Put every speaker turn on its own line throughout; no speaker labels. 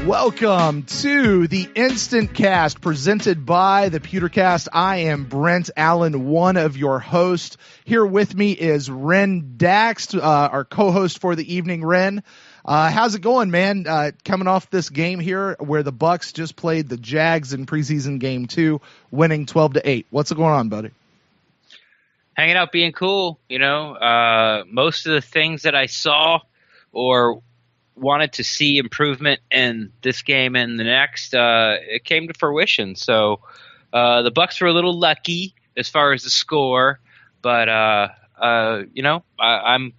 Welcome to the InstantCast presented by the Pewtercast. I am Brent Allen, one of your hosts. Here with me is Ren Dax, our co-host for the evening. Ren, how's it going, man? Coming off this game here where the Bucs just played the Jags in preseason game 2, winning 12-8. What's going on, buddy?
Hanging out, being cool. Most of the things that I saw or wanted to see improvement in this game and the next, it came to fruition. So the Bucs were a little lucky as far as the score, but I'm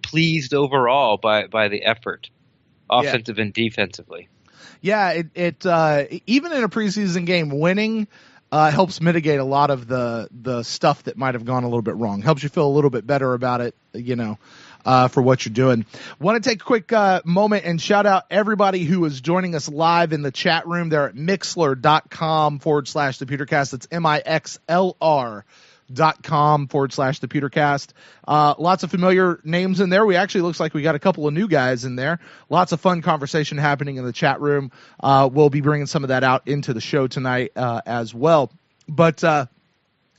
pleased overall by the effort, offensive and defensively.
Yeah, it even in a preseason game, winning helps mitigate a lot of the stuff that might have gone a little bit wrong. Helps you feel a little bit better about it, for what you're doing. Want to take a quick moment and shout out everybody who is joining us live in the chat room there at mixlr.com/the Pewtercast. That's MIXLR.com/the Pewtercast. Lots of familiar names in there. We actually looks like we got a couple of new guys in there. Lots of fun conversation happening in the chat room. We'll be bringing some of that out into the show tonight as well. But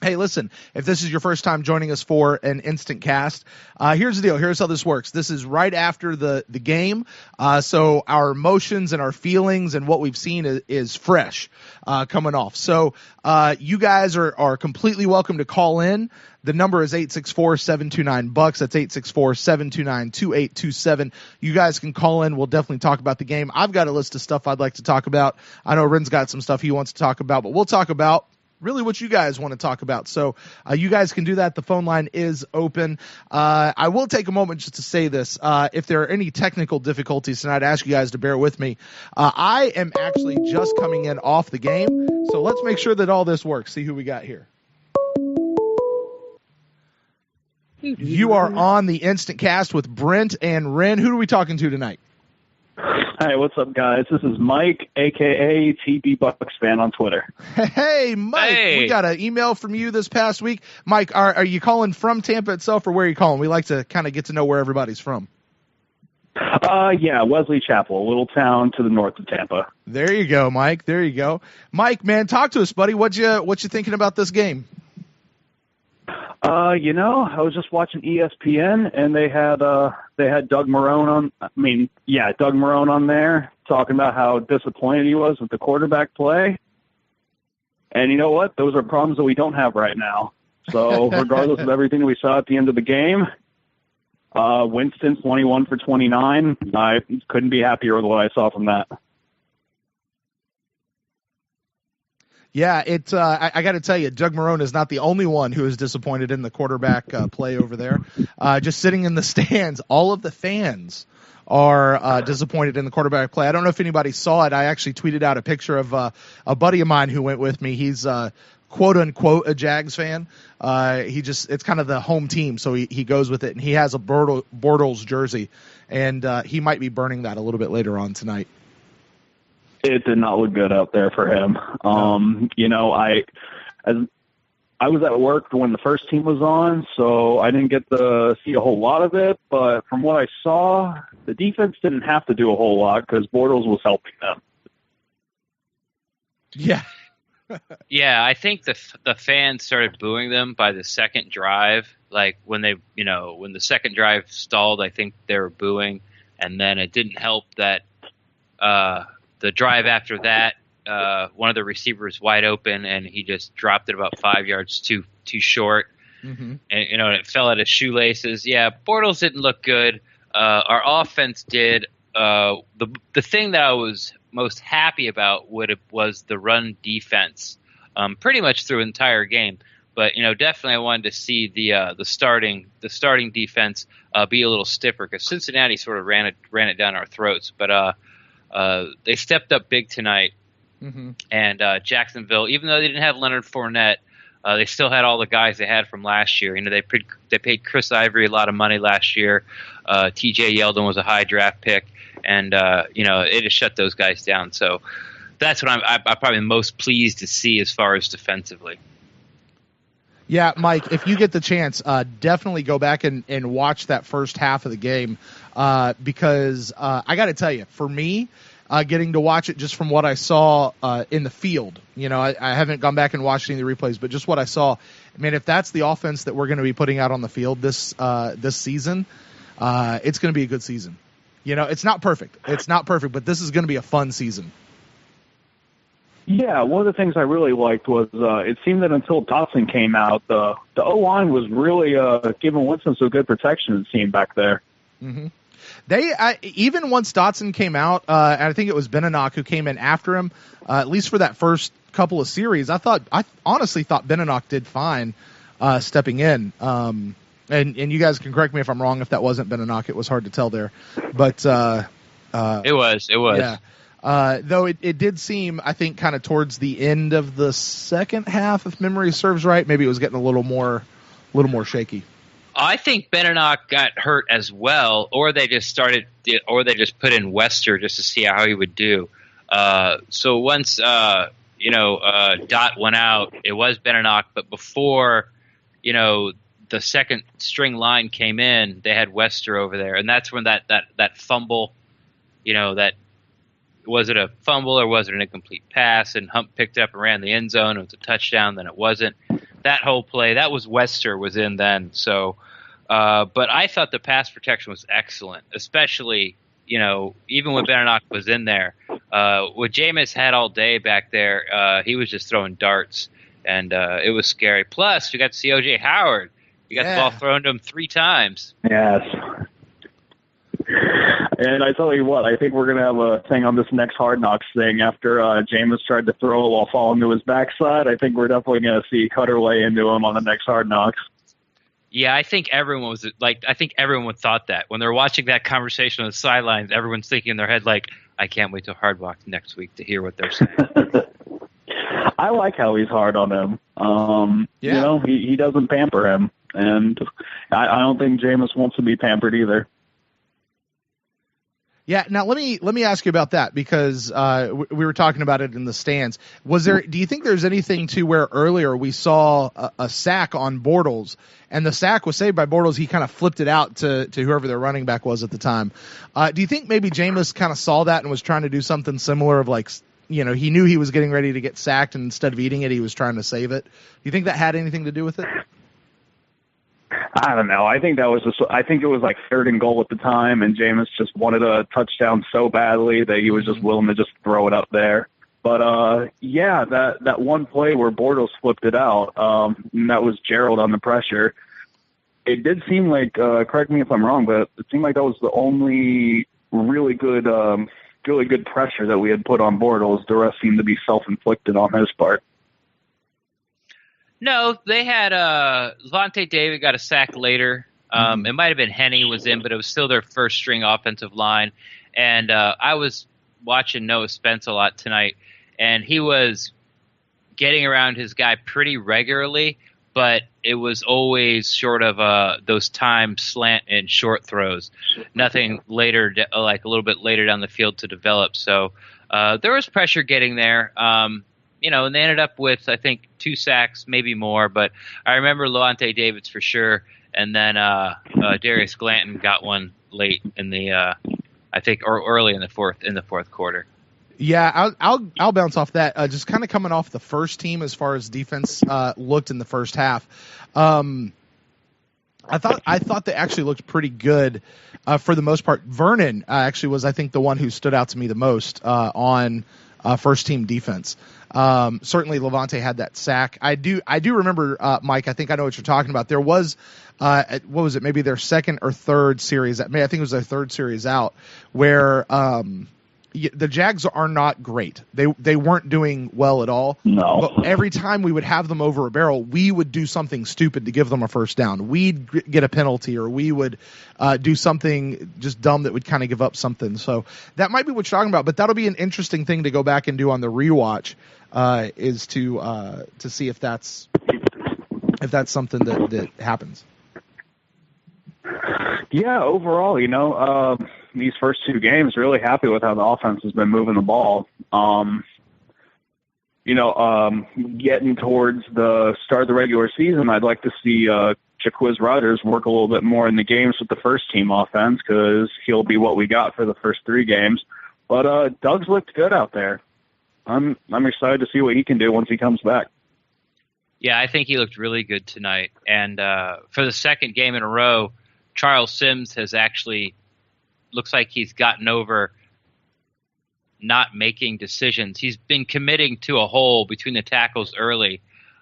hey, listen, if this is your first time joining us for an Instant Cast, here's the deal. Here's how this works. This is right after the game, so our emotions and our feelings and what we've seen is fresh coming off. So you guys are completely welcome to call in. The number is 864-729-BUCKS. That's 864-729-2827. You guys can call in. We'll definitely talk about the game. I've got a list of stuff I'd like to talk about. I know Ren's got some stuff he wants to talk about, but we'll talk about really what you guys want to talk about. So you guys can do that. The phone line is open. I will take a moment just to say this. If there are any technical difficulties tonight, I ask you guys to bear with me. I am actually just coming in off the game, so let's make sure that all this works. See who we got here. You are on the Instant Cast with Brent and Ren. Who are we talking to tonight?
Hi, what's up, guys? This is Mike, a.k.a. TB Bucs fan on Twitter.
Hey, Mike. Hey. We got an email from you this past week. Mike, are you calling from Tampa itself, or where are you calling? We like to kind of get to know where everybody's from.
Yeah, Wesley Chapel, a little town to the north of Tampa.
There you go, Mike. There you go. Mike, man, talk to us, buddy. What you thinking about this game?
I was just watching ESPN, and they had Doug Marrone on there talking about how disappointed he was with the quarterback play. And you know what? Those are problems that we don't have right now. So regardless of everything we saw at the end of the game, Winston 21 for 29. I couldn't be happier with what I saw from that.
Yeah, I got to tell you, Doug Marrone is not the only one who is disappointed in the quarterback play over there. Just sitting in the stands, all of the fans are disappointed in the quarterback play. I don't know if anybody saw it. I actually tweeted out a picture of a buddy of mine who went with me. He's quote unquote a Jags fan. It's kind of the home team, so he goes with it, and he has a Bortles jersey, and he might be burning that a little bit later on tonight.
It did not look good out there for him. I was at work when the first team was on, so I didn't get to see a whole lot of it. But from what I saw, the defense didn't have to do a whole lot because Bortles was helping them.
Yeah.
Yeah, I think the fans started booing them by the second drive. Like when when the second drive stalled, I think they were booing, and then it didn't help that the drive after that, one of the receivers wide open, and he just dropped it about 5 yards too short. Mm-hmm. And it fell at his shoelaces. Yeah, Bortles didn't look good. Our offense did. The thing that I was most happy about was the run defense, pretty much through the entire game. But definitely I wanted to see the starting defense be a little stiffer because Cincinnati sort of ran it down our throats. But they stepped up big tonight, mm-hmm. And Jacksonville, even though they didn't have Leonard Fournette, they still had all the guys they had from last year. They paid Chris Ivory a lot of money last year. T.J. Yeldon was a high draft pick, and it just shut those guys down. So that's what I'm probably most pleased to see as far as defensively.
Yeah, Mike, if you get the chance, definitely go back and watch that first half of the game because I got to tell you, for me, getting to watch it just from what I saw in the field. I haven't gone back and watched any of the replays, but just what I saw. I mean, if that's the offense that we're going to be putting out on the field this season, it's going to be a good season. It's not perfect. But this is going to be a fun season.
Yeah, one of the things I really liked was it seemed that until Dotson came out, the O-line was really giving Winston some good protection, it seemed, back there.
Mm-hmm. Even once Dotson came out, and I think it was Beninock who came in after him, at least for that first couple of series, I honestly thought Beninock did fine stepping in. And you guys can correct me if I'm wrong if that wasn't Beninock. It was hard to tell there. But
it was.
Yeah. Though it did seem, I think, kind of towards the end of the second half, if memory serves right, maybe it was getting a little more shaky.
I think Beninock got hurt as well, or they just put in Wester just to see how he would do. So once Dot went out, it was Beninock, but before the second string line came in, they had Wester over there, and that's when that fumble, that was it a fumble or was it an incomplete pass? And Hump picked it up and ran the end zone. It was a touchdown. Then it wasn't. That whole play, that was Wester was in then. So, but I thought the pass protection was excellent, especially, even when Beninock was in there. What Jameis had all day back there, he was just throwing darts, and it was scary. Plus, you got to see O.J. Howard. You got the ball thrown to him 3 times.
Yes. And I tell you what, I think we're going to have a thing on this next Hard Knocks thing after Jameis tried to throw while falling to his backside. I think we're definitely going to see Cutter lay into him on the next Hard Knocks.
Yeah, I think everyone thought that. When they're watching that conversation on the sidelines, everyone's thinking in their head, like, I can't wait till Hard Knocks next week to hear what they're saying.
I like how he's hard on him. He doesn't pamper him. And I don't think Jameis wants to be pampered either.
Yeah. Now let me ask you about that because we were talking about it in the stands. Do you think there's anything to where earlier we saw a sack on Bortles and the sack was saved by Bortles? He kind of flipped it out to whoever their running back was at the time. Do you think maybe Jameis kind of saw that and was trying to do something similar of like, he knew he was getting ready to get sacked and instead of eating it, he was trying to save it. Do you think that had anything to do with it?
I don't know. I think it was like 3rd and goal at the time, and Jameis just wanted a touchdown so badly that he was just willing to just throw it up there. But that one play where Bortles flipped it out, and that was Gerald on the pressure. It did seem like, correct me if I'm wrong, but it seemed like that was the only really good pressure that we had put on Bortles. The rest seemed to be self-inflicted on his part.
No, they had Levante David got a sack later. It might have been Henny was in, but it was still their first string offensive line. And I was watching Noah Spence a lot tonight, and he was getting around his guy pretty regularly, but it was always short of those time slant and short throws. Nothing later, like a little bit later down the field to develop. So there was pressure getting there. And they ended up with, I think, 2 sacks, maybe more. But I remember Levante Davids for sure. And then Darius Glanton got one late in the, I think, or early in the fourth quarter.
Yeah, I'll bounce off that. Just kind of coming off the first team as far as defense looked in the first half. I thought they actually looked pretty good for the most part. Vernon actually was, I think, the one who stood out to me the most on first team defense. Certainly Levante had that sack. I do remember, Mike, I think I know what you're talking about. There was, what was it? Maybe their second or third series. I think it was their third series out where, the Jags are not great. They weren't doing well at all.
No.
But every time we would have them over a barrel, we would do something stupid to give them a first down. We'd get a penalty, or we would do something just dumb that would kind of give up something. So that might be what you're talking about. But that'll be an interesting thing to go back and do on the rewatch, is to see if that's something that happens.
Yeah, overall, these first 2 games, really happy with how the offense has been moving the ball. Getting towards the start of the regular season, I'd like to see Jaquiz Rodgers work a little bit more in the games with the first team offense, because he'll be what we got for the first 3 games. But Doug's looked good out there. I'm excited to see what he can do once he comes back.
Yeah, I think he looked really good tonight. And for the second game in a row, Charles Sims has actually looks like he's gotten over not making decisions. He's been committing to a hole between the tackles early.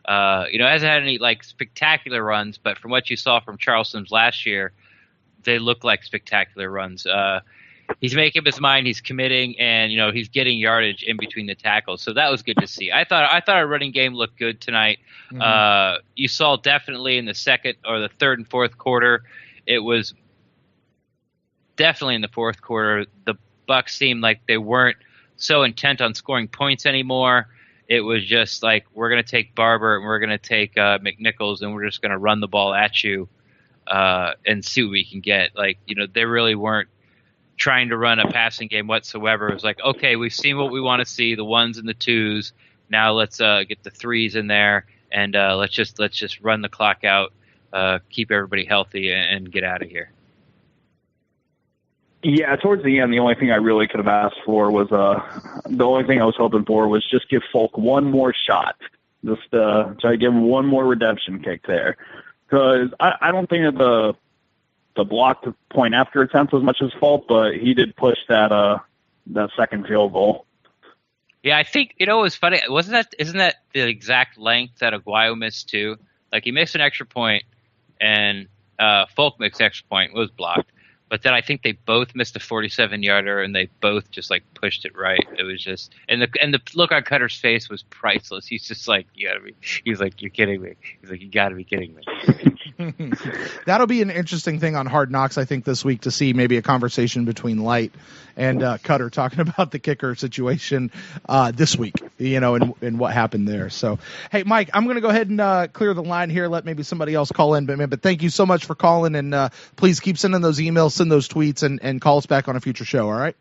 Hasn't had any like spectacular runs, but from what you saw from Charles Sims last year, they look like spectacular runs. He's making up his mind. He's committing, and he's getting yardage in between the tackles. So that was good to see. I thought our running game looked good tonight. Mm-hmm. You saw definitely in the second or the third and fourth quarter. It was definitely in the fourth quarter. The Bucs seemed like they weren't so intent on scoring points anymore. It was just like, we're going to take Barber and we're going to take McNichols, and we're just going to run the ball at you and see what we can get. Like, they really weren't trying to run a passing game whatsoever. It was like, okay, we've seen what we want to see, the ones and the twos. Now let's get the threes in there, and let's just run the clock out, keep everybody healthy, and get out of here.
Yeah, towards the end, the only thing I really could have asked for was the only thing I was hoping for was just give Folk one more shot, just try to give him one more redemption kick there, because I don't think that the blocked point after attempt was much his fault, but he did push that second field goal.
Yeah, I think it was funny. Isn't that the exact length that Aguayo missed too? Like, he missed an extra point, and Folk missed an extra point, was blocked. But then I think they both missed a 47-yarder, and they both just like pushed it right. It was just, and the look on Cutter's face was priceless. He's just like, he's like, you're kidding me. He's like, you got to be kidding me.
That'll be an interesting thing on Hard Knocks, I think, this week, to see maybe a conversation between Light and Cutter talking about the kicker situation this week, and what happened there. So, hey, Mike, I'm going to go ahead and clear the line here. Let maybe somebody else call in, but thank you so much for calling, and please keep sending those emails, send those tweets, and call us back on a future show. All right.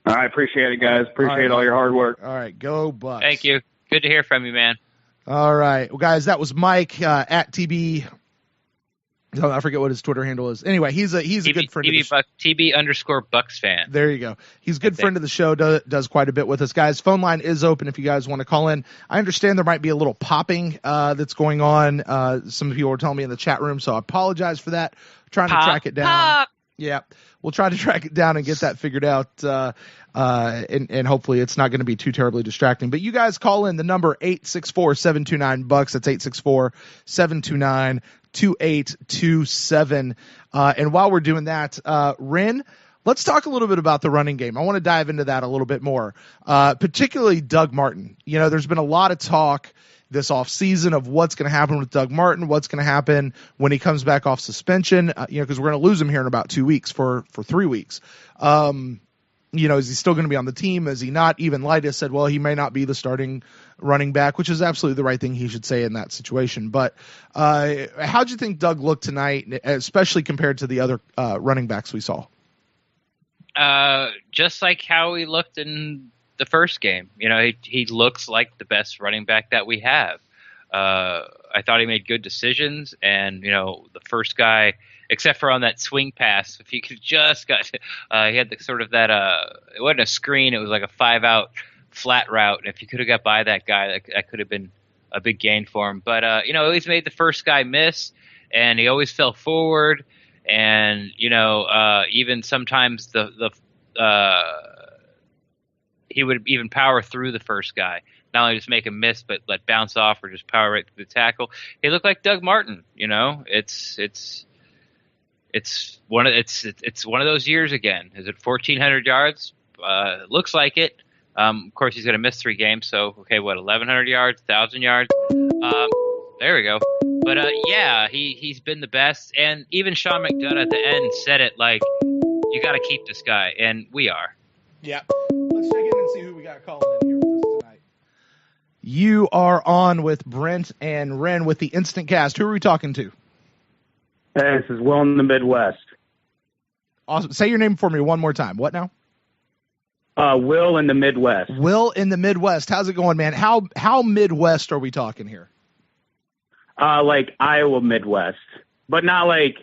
All right. Appreciate it, guys. Appreciate all your hard work.
All right. Go Bucs.
Thank you. Good to hear from you, man.
All right. Well, guys, that was Mike at TB. Oh, I forget what his Twitter handle is. Anyway, he's a good friend of the show.
TB_Bucs fan.
There you go. He's a good friend of the show, does quite a bit with us. Guys, phone line is open if you guys want to call in. I understand there might be a little popping that's going on. Some people were telling me in the chat room, so I apologize for that. Trying to track it down.
Pop.
Yeah, we'll try to track it down and get that figured out, and hopefully it's not going to be too terribly distracting. But you guys call in the number 864-729-BUCS. That's 864-729-2827. And while we're doing that, Ren, let's talk a little bit about the running game. I want to dive into that a little bit more, particularly Doug Martin. There's been a lot of talk this offseason of what's going to happen with Doug Martin, what's going to happen when he comes back off suspension, because we're going to lose him here in about 2 weeks for 3 weeks. Is he still going to be on the team? Is he not? Even Light said, well, he may not be the starting running back, which is absolutely the right thing he should say in that situation. But how'd you think Doug looked tonight, especially compared to the other running backs we saw?
Just like how he looked in the first game. He looks like the best running back that we have. I thought he made good decisions, and the first guy, except for on that swing pass, if he could just got, he had the sort of that it wasn't a screen, it was like a 5-out flat route, and if he could have got by that guy, that could have been a big gain for him. But he always made the first guy miss, and he always fell forward, and even sometimes the he would even power through the first guy. Not only just make him miss, but let bounce off or just power right through the tackle. He looked like Doug Martin. It's one of those years again. Is it 1,400 yards? Looks like it. Of course, he's going to miss 3 games. So, okay, 1,100 yards, 1,000 yards. There we go. But yeah, he's been the best. And even Sean McDonough at the end said it like, you got to keep this guy, and we are.
Yeah. Let's check in and see who we got calling in here with us tonight. You are on with Brent and Ren with the InstantCast. Who are we talking to?
Hey, this is Will in the Midwest.
Awesome. Say your name for me one more time. What now?
Will in the Midwest.
Will in the Midwest. How's it going, man? How Midwest are we talking here?
Like Iowa Midwest, but not like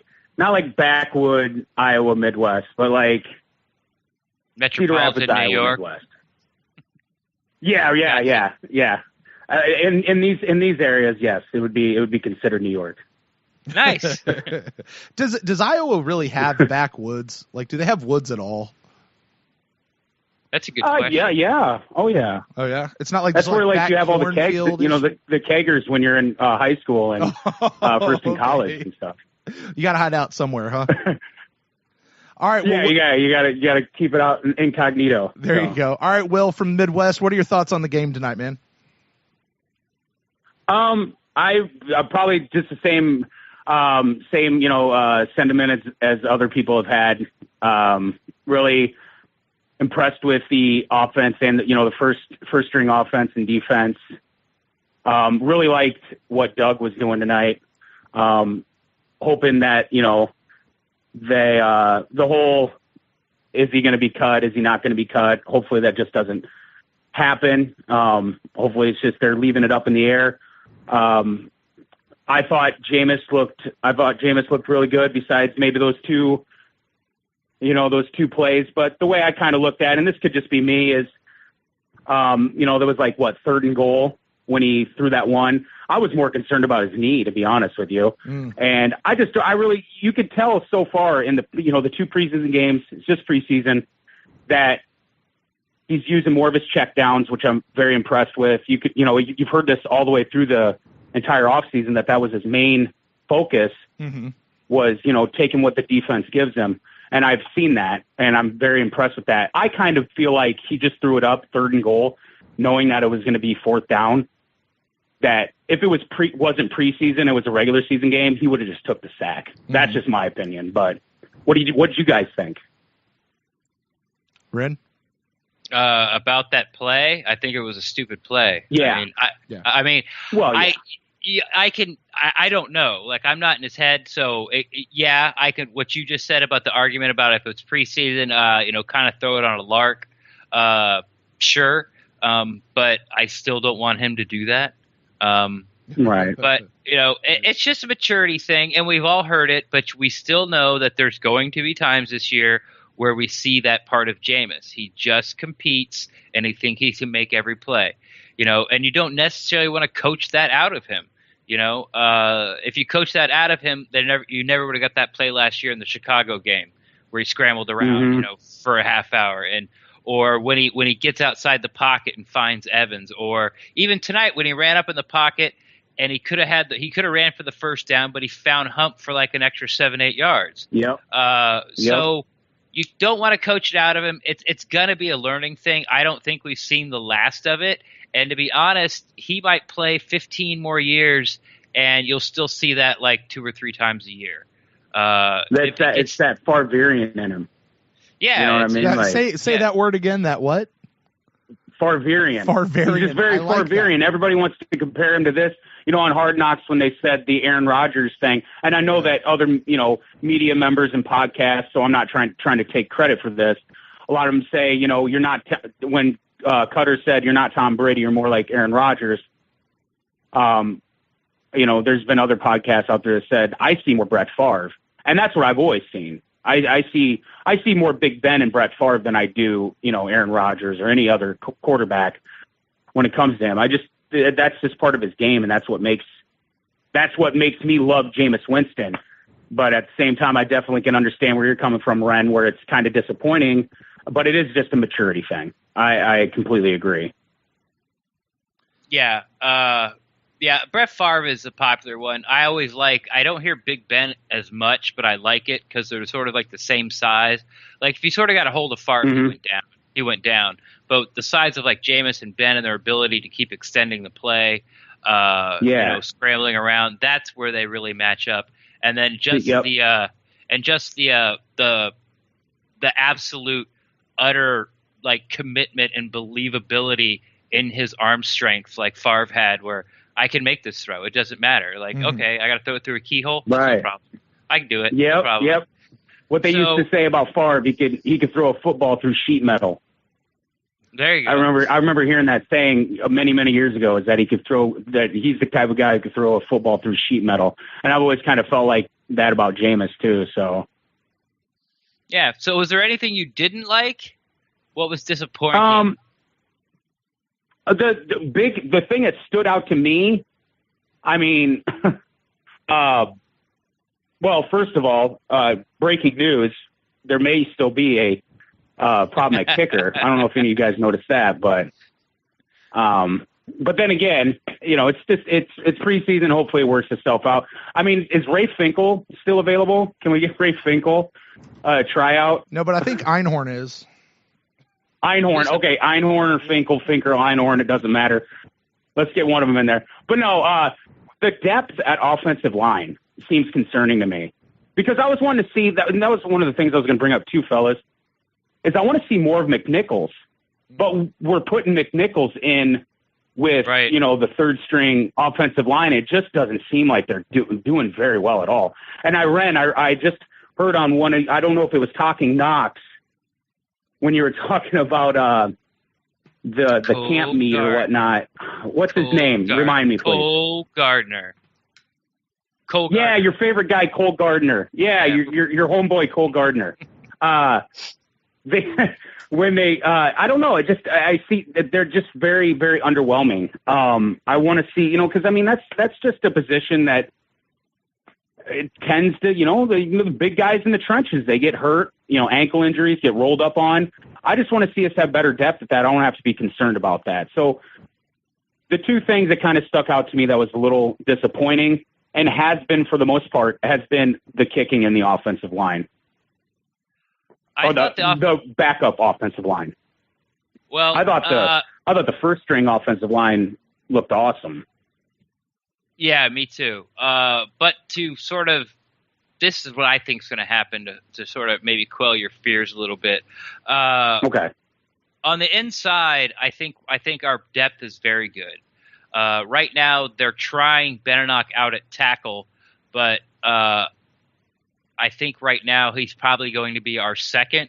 backwood Iowa Midwest, but like
Metropolitan New York.
Midwest. Yeah. In these areas, yes, it would be considered New York.
Nice.
Does Iowa really have backwoods? Like, do they have woods at all?
That's a good question.
Yeah. Oh, yeah.
Oh, yeah? It's not like
That's
just
where
like
you have all the kegs,
cornfield-ish?
the keggers when you're in high school and first in college
Okay.
and stuff.
You got to hide out somewhere, huh? All right.
Yeah,
Well,
you got to keep it out incognito.
there you go. All right, Will from Midwest, what are your thoughts on the game tonight, man?
I probably just the same sentiment as other people have had. Really impressed with the offense and the first string offense and defense. Really liked what Doug was doing tonight. Hoping that the whole, is he going to be cut? Is he not going to be cut? Hopefully that just doesn't happen. Hopefully it's just they're leaving it up in the air. I thought Jameis looked really good. Besides maybe those two plays, but the way I kind of looked at, and this could just be me, is, there was like 3rd and goal when he threw that one. I was more concerned about his knee, to be honest with you. And you could tell so far in the 2 preseason games, it's just preseason, that he's using more of his check downs, which I'm very impressed with. You've heard this all the way through the entire offseason that was his main focus, was, taking what the defense gives him. And I've seen that, and I'm very impressed with that. I kind of feel like he just threw it up 3rd and goal, knowing that it was going to be 4th down. That if it wasn't preseason, it was a regular season game, he would have just took the sack. That's just my opinion. But what did you guys think?
Ren?
About that play, I think it was a stupid play.
Yeah.
I don't know. Like, I'm not in his head, so I could. What you just said about the argument about if it's preseason, kind of throw it on a lark. Sure, but I still don't want him to do that.
Right.
But it's just a maturity thing, and we've all heard it. But we still know that there's going to be times this year where we see that part of Jameis. He just competes, and he thinks he can make every play. And you don't necessarily want to coach that out of him. If you coach that out of him, then you never would have got that play last year in the Chicago game where he scrambled around, for a half hour, or when he gets outside the pocket and finds Evans, or even tonight when he ran up in the pocket and he could have ran for the first down, but he found Hump for like an extra 7-8 yards.
Yep.
So you don't want to coach it out of him. It's going to be a learning thing. I don't think we've seen the last of it. And to be honest, he might play 15 more years, and you'll still see that like 2 or 3 times a year.
It's that Favrean in him.
Yeah.
You know what I mean?
Yeah, say that word again, that what?
Favrean.
Favrean.
He's just very Favrean. Everybody wants to compare him to this. On Hard Knocks when they said the Aaron Rodgers thing. And I know that other, media members and podcasts, so I'm not trying to take credit for this. A lot of them say, you're not when Cutter said you're not Tom Brady, you're more like Aaron Rodgers. There's been other podcasts out there that said I see more Brett Favre, and that's what I've always seen. I see more Big Ben and Brett Favre than I do, Aaron Rodgers or any other quarterback when it comes to him. That's just part of his game, and that's what makes me love Jameis Winston. But at the same time, I definitely can understand where you're coming from, Ren, where it's kind of disappointing, but it is just a maturity thing. I completely agree.
Yeah. Brett Favre is a popular one. I don't hear Big Ben as much, but I like it because they're sort of like the same size. Like if you sort of got a hold of Favre, he went down. But the size of like Jameis and Ben and their ability to keep extending the play, scrambling around, that's where they really match up. And then the absolute utter like commitment and believability in his arm strength, like Favre had, where I can make this throw. It doesn't matter. Like, okay, I got to throw it through a keyhole.
Right.
No problem. I can do it.
Yep.
No problem.
Yep. What they used to say about Favre, he could throw a football through sheet metal.
There you go.
I remember hearing that saying many, many years ago, is that he's the type of guy who could throw a football through sheet metal. And I've always kind of felt like that about Jameis too. So.
Yeah. So was there anything you didn't like? What was disappointing?
The thing that stood out to me, I mean, well, first of all, breaking news, there may still be a problem at kicker. I don't know if any of you guys noticed that, but then again, it's preseason. Hopefully it works itself out. I mean, is Ray Finkel still available? Can we get Ray Finkel tryout?
No, but I think Einhorn is.
Einhorn. Okay, Einhorn or Finkel, Einhorn, it doesn't matter. Let's get one of them in there. But no, the depth at offensive line seems concerning to me. Because I was wanting to see that, and that was one of the things I was going to bring up too, fellas, is I want to see more of McNichols. But we're putting McNichols in with, the third string offensive line. It just doesn't seem like they're doing very well at all. And I just heard on one, I don't know if it was Talking Knox, when you were talking about the camp meet or whatnot. What's his name? Remind me, please.
Cole Gardner.
Yeah, your favorite guy, Cole Gardner. Yeah. Your homeboy, Cole Gardner. I don't know. I see that they're just very, very underwhelming. I want to see, because I mean that's just a position that it tends to, the big guys in the trenches, they get hurt, ankle injuries, get rolled up on. I just want to see us have better depth at that. I don't have to be concerned about that. So the two things that kind of stuck out to me that was a little disappointing, and has been for the most part, has been the kicking in the offensive line. The backup offensive line.
Well,
I thought the first string offensive line looked awesome.
Yeah, me too. But to sort of, this is what I think is going to happen to sort of maybe quell your fears a little bit.
Okay.
On the inside, I think our depth is very good. Right now, they're trying Benenoch out at tackle, but I think right now he's probably going to be our second,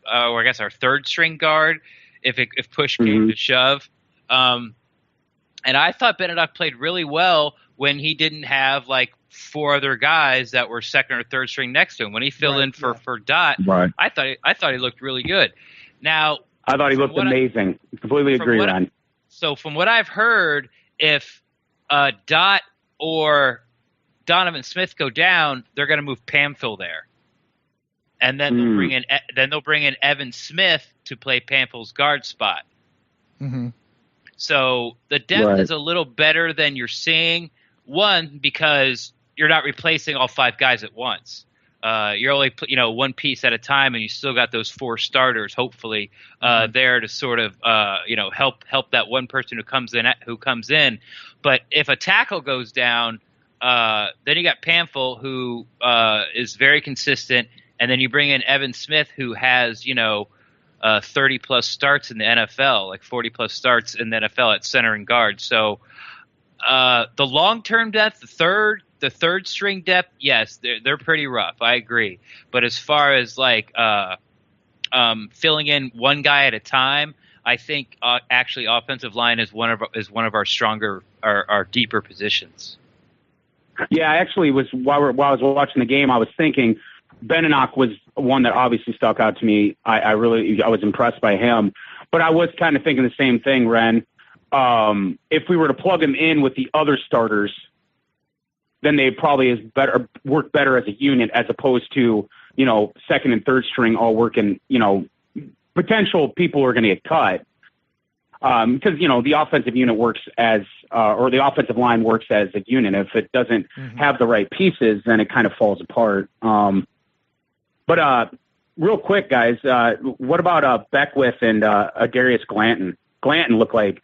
or I guess our third string guard if push came to shove. And I thought Benenoch played really well when he didn't have like four other guys that were second or third string next to him. When he filled in for Dot, I thought he looked really good. Now
I thought he looked amazing. Completely agree, Ron.
So from what I've heard, if Dot or Donovan Smith go down, they're going to move Pamphil there, and then they'll bring in Evan Smith to play Pamphil's guard spot.
Mm-hmm.
So the depth is a little better than you're seeing. One, because you're not replacing all five guys at once. You're only one piece at a time, and you still got those four starters, hopefully, there to sort of help that one person who comes in. But if a tackle goes down, then you got Pamphil, who is very consistent, and then you bring in Evan Smith, who has 30 plus starts in the NFL, like 40 plus starts in the NFL at center and guard. So the long term depth, the third string depth, yes, they're pretty rough. I agree. But as far as like filling in one guy at a time, I think actually offensive line is one of our stronger, our deeper positions.
Yeah, I actually was while I was watching the game, I was thinking Benenoch was one that obviously stuck out to me. I was impressed by him, but I was kind of thinking the same thing, Ren. If we were to plug him in with the other starters, then they probably work better as a unit as opposed to, second and third string all working, potential people are going to get cut. Because, the offensive unit works or the offensive line works as a unit. If it doesn't have the right pieces, then it kind of falls apart. But real quick, guys, what about Beckwith and Darius Glanton? Glanton looked like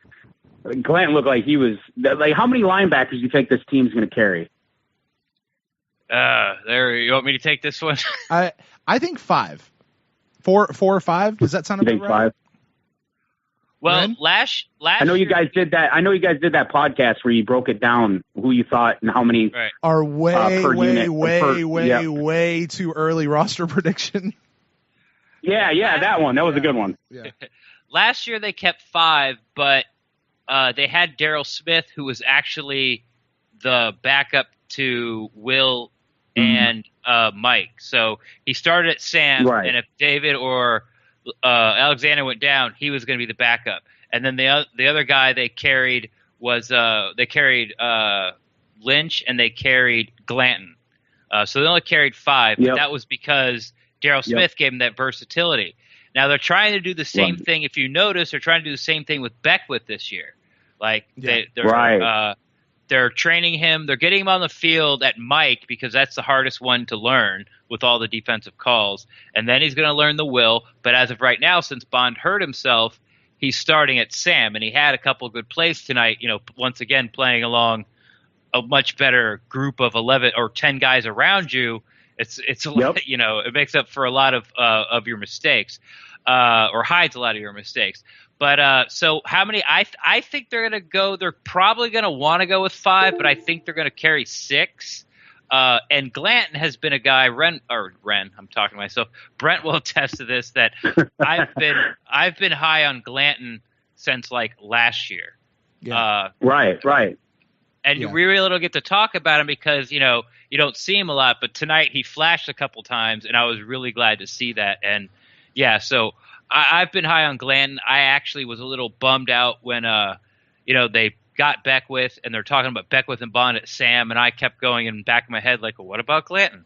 he was like, how many linebackers do you think this team's going to carry?
You want me to take this one?
I think 5. 4 or 5. Does that sound about right? 5?
Well,
Ren?
last
I know you guys did that. I know you guys did that podcast where you broke it down, who you thought and how many
are way too early roster prediction.
Yeah, that one. That was a good one.
Yeah.
Last year they kept 5, but they had Daryl Smith, who was actually the backup to Will and Mike. So he started at Sam, and if David or Alexander went down, he was going to be the backup. And then the other guy they carried was Lynch, and they carried Glanton. So they only carried 5, but that was because Darryl Smith gave him that versatility. Now they're trying to do the same thing. If you notice, they're trying to do the same thing with Beckwith this year. Like they're training him. They're getting him on the field at Mike because that's the hardest one to learn with all the defensive calls. And then he's going to learn the will. But as of right now, since Bond hurt himself, he's starting at Sam, and he had a couple of good plays tonight. Once again playing along a much better group of 11 or 10 guys around you. It's a lot, it makes up for a lot of your mistakes, or hides a lot of your mistakes. But so how many? I think they're going to go. They're probably going to want to go with 5, but I think they're going to carry 6. And Glanton has been a guy. Ren. I'm talking to myself. Brent will attest to this. That I've been high on Glanton since like last year.
Yeah.
Right.
And we really don't get to talk about him because, you don't see him a lot. But tonight he flashed a couple times, and I was really glad to see that. And, so I've been high on Glanton. I actually was a little bummed out when, they got Beckwith, and they're talking about Beckwith and Bond at Sam, and I kept going in the back of my head like, well, what about Glanton?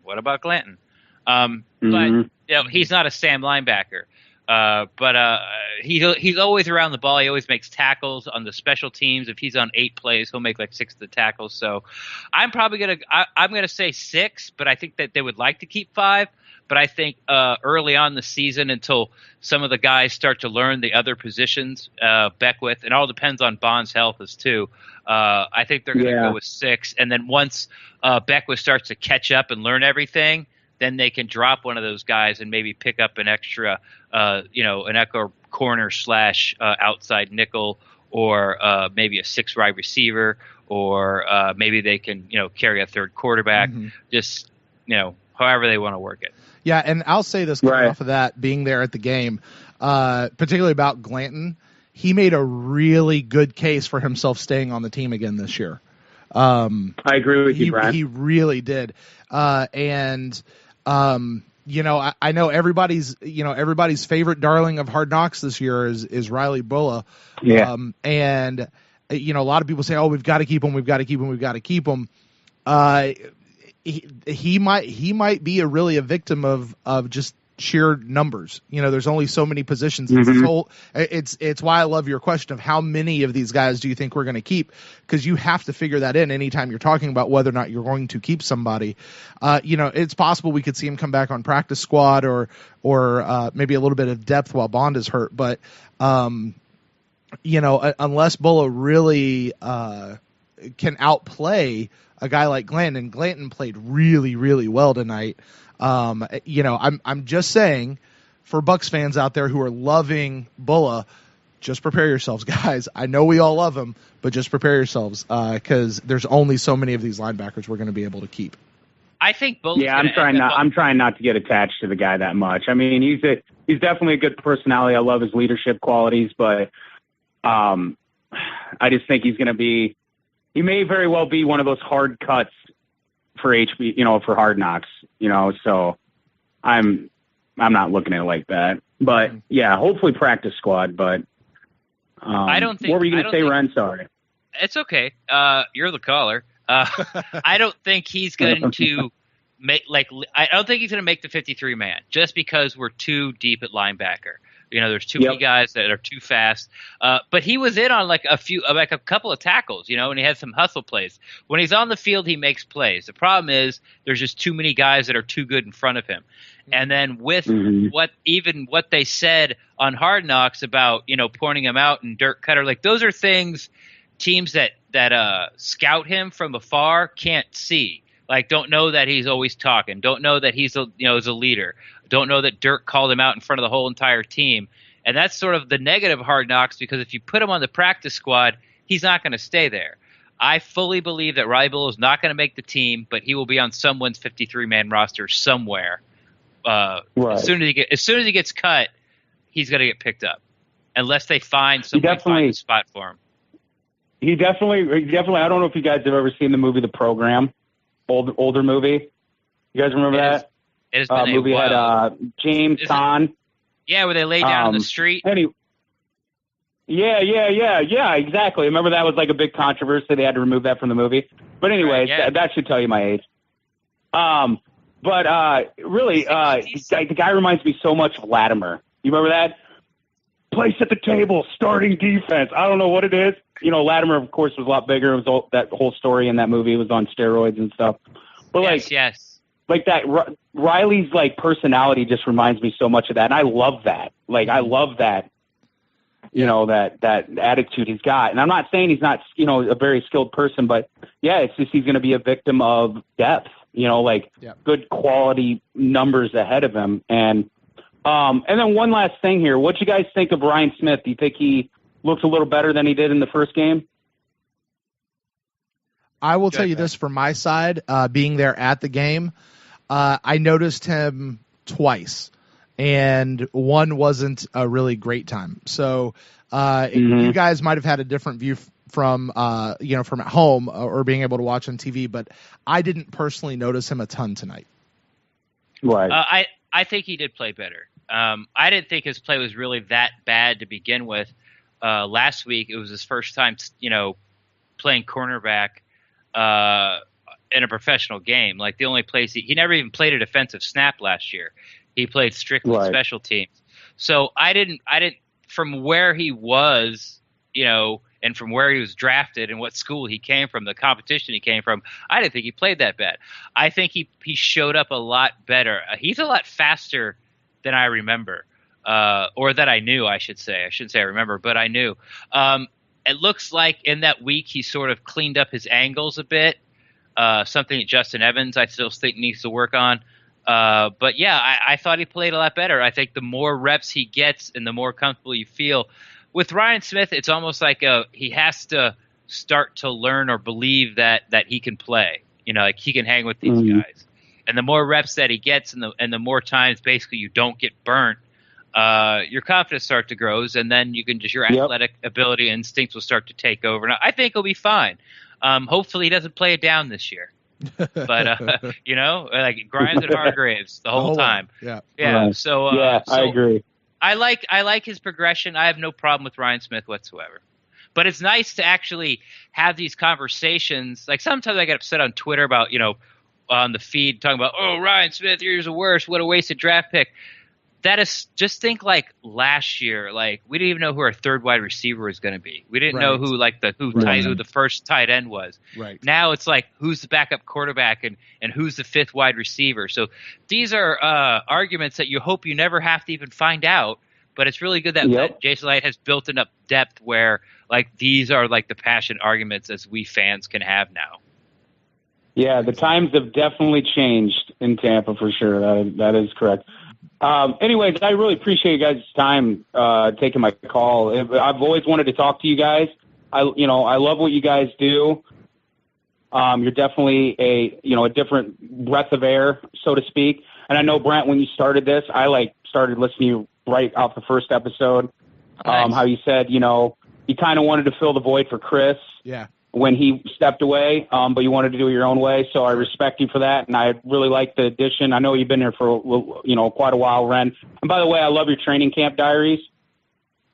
But, he's not a Sam linebacker. But he's always around the ball. He always makes tackles on the special teams. If he's on 8 plays, he'll make like 6 of the tackles. So I'm probably I'm gonna say 6, but I think that they would like to keep 5. But I think early on in the season, until some of the guys start to learn the other positions, Beckwith, and all depends on Bond's health as too. I think they're gonna go with 6, and then once Beckwith starts to catch up and learn everything, then they can drop one of those guys and maybe pick up an extra, an echo corner / outside nickel, or maybe a 6 wide receiver, or maybe they can, carry a third quarterback. Just, however they want to work it.
Yeah, and I'll say this coming off of that, being there at the game, particularly about Glanton, he made a really good case for himself staying on the team again this year.
I agree with you, Brad.
He really did. I know everybody's favorite darling of Hard Knocks this year is Riley Bulla.
Yeah.
And a lot of people say, "Oh, we've got to keep him. We've got to keep him. We've got to keep him." He might be really a victim of just sheer numbers. There's only so many positions. It's why I love your question of how many of these guys do you think we're going to keep, because you have to figure that in anytime you're talking about whether or not you're going to keep somebody. It's possible we could see him come back on practice squad or maybe a little bit of depth while Bond is hurt, but unless Bulla really can outplay a guy like Glanton, and Glanton played really, really well tonight. I'm just saying, for Bucs fans out there who are loving Bulla, just prepare yourselves, guys. I know we all love him, but just prepare yourselves because there's only so many of these linebackers we're going to be able to keep.
I think Bulla's
I'm trying not to get attached to the guy that much. I mean, he's definitely a good personality. I love his leadership qualities, but I just think he's going to be. He may very well be one of those hard cuts for for Hard Knocks, so I'm not looking at it like that. But yeah, hopefully practice squad. But
I don't think.
What were you going to say, Ren? Sorry.
It's okay. You're the caller. I don't think he's going to make I don't think he's going to make the 53 man just because we're too deep at linebacker. There's too many guys that are too fast. But he was in on a couple of tackles, and he had some hustle plays. When he's on the field, he makes plays. The problem is there's just too many guys that are too good in front of him. And then with what they said on Hard Knocks about, pointing him out and Dirk Cutter, those are things teams that scout him from afar can't see. Don't know that he's always talking. Don't know that he's is a leader. Don't know that Dirk called him out in front of the whole entire team. And that's sort of the negative of Hard Knocks, because if you put him on the practice squad, he's not going to stay there. I fully believe that Riley Bull is not going to make the team, but he will be on someone's 53-man roster somewhere. Right. As soon as he gets cut, he's going to get picked up, unless they find someone to find a spot for him.
He definitely. I don't know if you guys have ever seen the movie The Program, older movie. You guys remember that?
It has been
movie had James Caan.
Yeah, where they lay down in the street.
Yeah, exactly. Remember that was like a big controversy. They had to remove that from the movie. But anyways, that should tell you my age. Really, the guy reminds me so much of Latimer. You remember that? Place at the table, starting defense. I don't know what it is. You know, Latimer, of course, was a lot bigger. It was that whole story in that movie was on steroids and stuff. But
yes.
Like that, Riley's like personality just reminds me so much of that, and I love that. Like I love that. You know, that attitude he's got. And I'm not saying he's not, a very skilled person, but it's just he's going to be a victim of depth, good quality numbers ahead of him. And then one last thing here. What do you guys think of Ryan Smith? Do you think he looks a little better than he did in the first game?
I will tell you this from my side, being there at the game, I noticed him twice. And one wasn't a really great time. So you guys might have had a different view from from at home or being able to watch on TV, but I didn't personally notice him a ton tonight.
Right.
I think he did play better. I didn't think his play was really that bad to begin with. Last week, it was his first time, playing cornerback in a professional game. Like the only place he never even played a defensive snap last year. He played strictly special teams. So I didn't from where he was, and from where he was drafted and what school he came from, the competition he came from, I didn't think he played that bad. I think he showed up a lot better. He's a lot faster than I remember, or that I knew, I should say. I shouldn't say I remember, but I knew. It looks like in that week he sort of cleaned up his angles a bit, something that Justin Evans I still think needs to work on. But I thought he played a lot better. I think the more reps he gets and the more comfortable you feel. With Ryan Smith, it's almost like he has to start to learn or believe that he can play. Like he can hang with these guys. And the more reps that he gets and the more times basically you don't get burnt, your confidence starts to grow, and then you can your athletic ability and instincts will start to take over. Now, I think he'll be fine. Hopefully he doesn't play it down this year. But like Grimes and Hargraves the whole time.
Yeah.
Right. So
I agree.
I like his progression. I have no problem with Ryan Smith whatsoever. But it's nice to actually have these conversations. Like sometimes I get upset on Twitter about on the feed talking about Ryan Smith, you're the worst. What a wasted draft pick. That is, just think like last year, like we didn't even know who our third wide receiver was going to be. We didn't know who the first tight end was.
Right.
Now it's like who's the backup quarterback and who's the fifth wide receiver. So these are arguments that you hope you never have to even find out. But it's really good that Jason Light has built enough depth where like these are like the passionate arguments as we fans can have now.
Yeah, the times have definitely changed in Tampa for sure. That is correct. Anyways, I really appreciate you guys' time taking my call. I've always wanted to talk to you guys. I love what you guys do. You're definitely a different breath of air, so to speak. And I know, Brent, when you started this, I started listening to you right off the first episode.
Nice.
How you said, you kind of wanted to fill the void for Chris.
Yeah.
When he stepped away, but you wanted to do it your own way. So I respect you for that. And I really like the addition. I know you've been here for, quite a while, Ren. And by the way, I love your training camp diaries.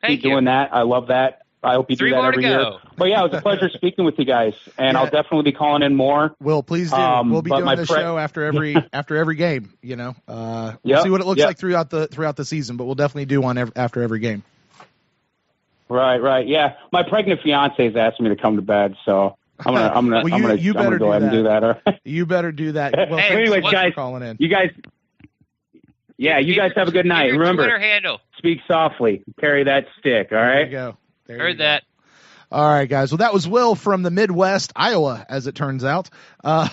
Thank
Keep doing that. I love that. I hope you do that every year. But yeah, it was a pleasure speaking with you guys. And I'll definitely be calling in more.
Will, please do. We'll be doing this show after every game, We'll see what it looks like throughout the season, but we'll definitely do one after every game.
Right. Yeah. My pregnant fiance is asking me to come to bed, so I'm gonna go ahead and do that. All right?
You better do that. Well,
anyways, guys,
calling in.
you guys have a good night. Remember,
Twitter handle.
Speak softly. Carry that stick. All right.
There you go.
Heard that.
All right, guys. Well, that was Will from the Midwest, Iowa, as it turns out.
I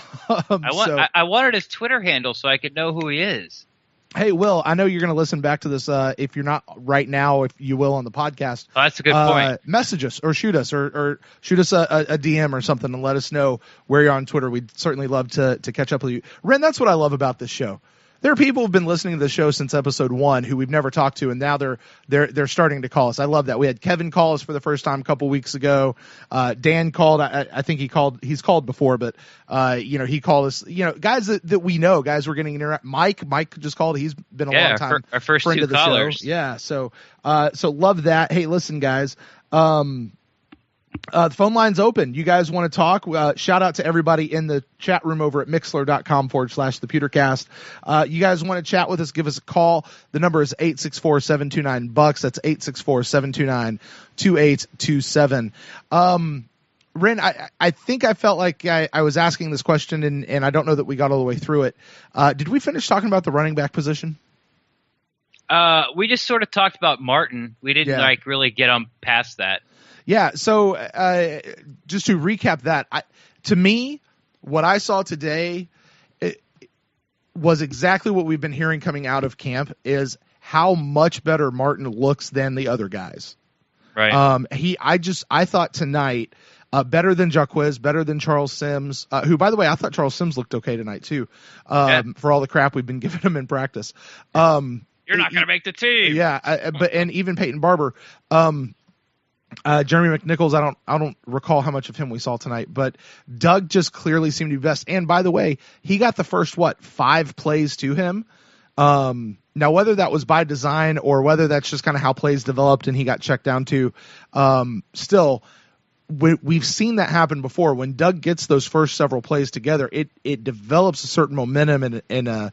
wanted his Twitter handle so I could know who he is.
Hey, Will, I know you're going to listen back to this. If you're not right now, if you will on the podcast.
Oh, that's a good point.
Message us or shoot us or shoot us a DM or something and let us know where you're on Twitter. We'd certainly love to catch up with you. Ren, that's what I love about this show. there are people who've been listening to the show since episode 1 who we've never talked to, and now they're starting to call us. I love that. We had Kevin call us for the first time a couple weeks ago. Dan called. I think he's called before, but he called us. Guys that we know, guys we're getting interact. Mike just called. He's been a long time
our first
friend
two
of the
callers.
show. Yeah, so love that. Hey, listen, guys. The phone line's open. You guys want to talk? Shout out to everybody in the chat room over at mixler.com/thepetercast. You guys want to chat with us? Give us a call. The number is 864-729-BUCS. That's 864-729-2827. Ren, I think I felt like I was asking this question, and I don't know that we got all the way through it. Did we finish talking about the running back position?
We just sort of talked about Martin. We didn't really get on past that.
Yeah, so just to recap that, to me, what I saw today was exactly what we've been hearing coming out of camp, is how much better Martin looks than the other guys.
Right.
I thought tonight better than Jaquiz, better than Charles Sims, who, by the way, I thought Charles Sims looked okay tonight too, for all the crap we've been giving him in practice.
You're not going to make the team.
Yeah, and even Peyton Barber. Jeremy McNichols, I don't recall how much of him we saw tonight, but Doug just clearly seemed to be best. And by the way, he got the first 5 plays to him. Now whether that was by design or whether that's just kind of how plays developed and he got checked down to, still we've seen that happen before. When Doug gets those first several plays together, it develops a certain momentum and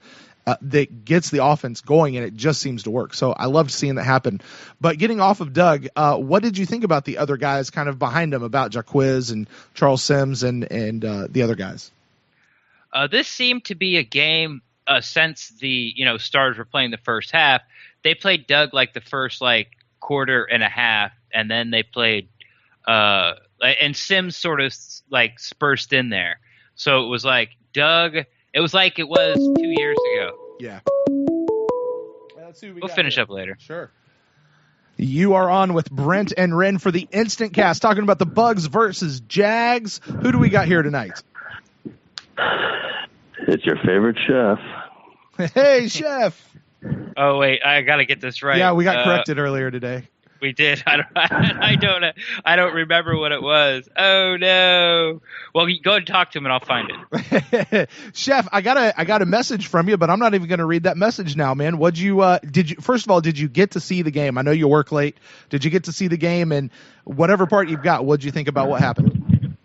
that gets the offense going, and it just seems to work. So I loved seeing that happen. But getting off of Doug, what did you think about the other guys kind of behind him, about Jaquiz and Charles Sims and the other guys?
This seemed to be a game since the stars were playing the first half. They played Doug like the first quarter and a half, and then they played and Sims sort of spursed in there. So it was like Doug. It was like it was 2 years ago.
Yeah. Let's see what
we'll finish up later.
Sure. You are on with Brent and Ren for the InstantCast, talking about the Bucs versus Jags. Who do we got here tonight?
It's your favorite chef.
Hey, chef.
Oh, wait. I got to get this right.
Yeah, we got corrected earlier today.
We did. I don't remember what it was. Oh no. Well, go and talk to him and I'll find it.
Chef, I got a message from you, but I'm not even going to read that message now, man. First of all, did you get to see the game? I know you work late. Did you get to see the game? And whatever part you've got, what'd you think about what happened?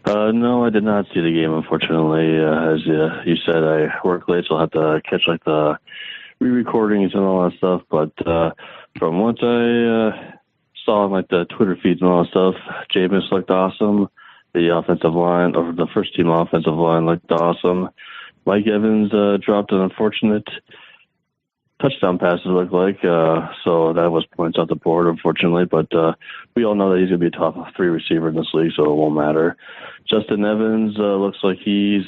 No, I did not see the game, unfortunately. As you said, I work late, so I'll have to catch the re-recordings and all that stuff. But from what I saw on the Twitter feeds and all that stuff, Jameis looked awesome. The offensive line, or the first team offensive line, looked awesome. Mike Evans dropped an unfortunate touchdown pass, it looked like. So that was points off the board, unfortunately. But we all know that he's going to be a top 3 receiver in this league, so it won't matter. Justin Evans looks like he's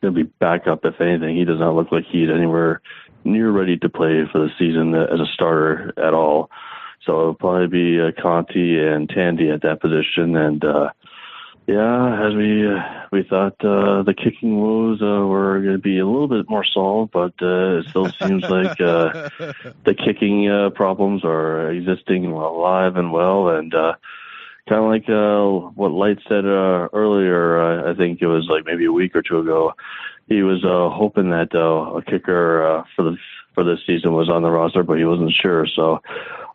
going to be back up, if anything. He does not look like he's anywhere near ready to play for the season as a starter at all. So it'll probably be Conti and Tandy at that position. And, as we thought the kicking woes were going to be a little bit more solved, but it still seems like the kicking problems are existing alive and well. And kind of like what Light said earlier, I think it was maybe a week or two ago, he was hoping that a kicker for this season was on the roster, but he wasn't sure. So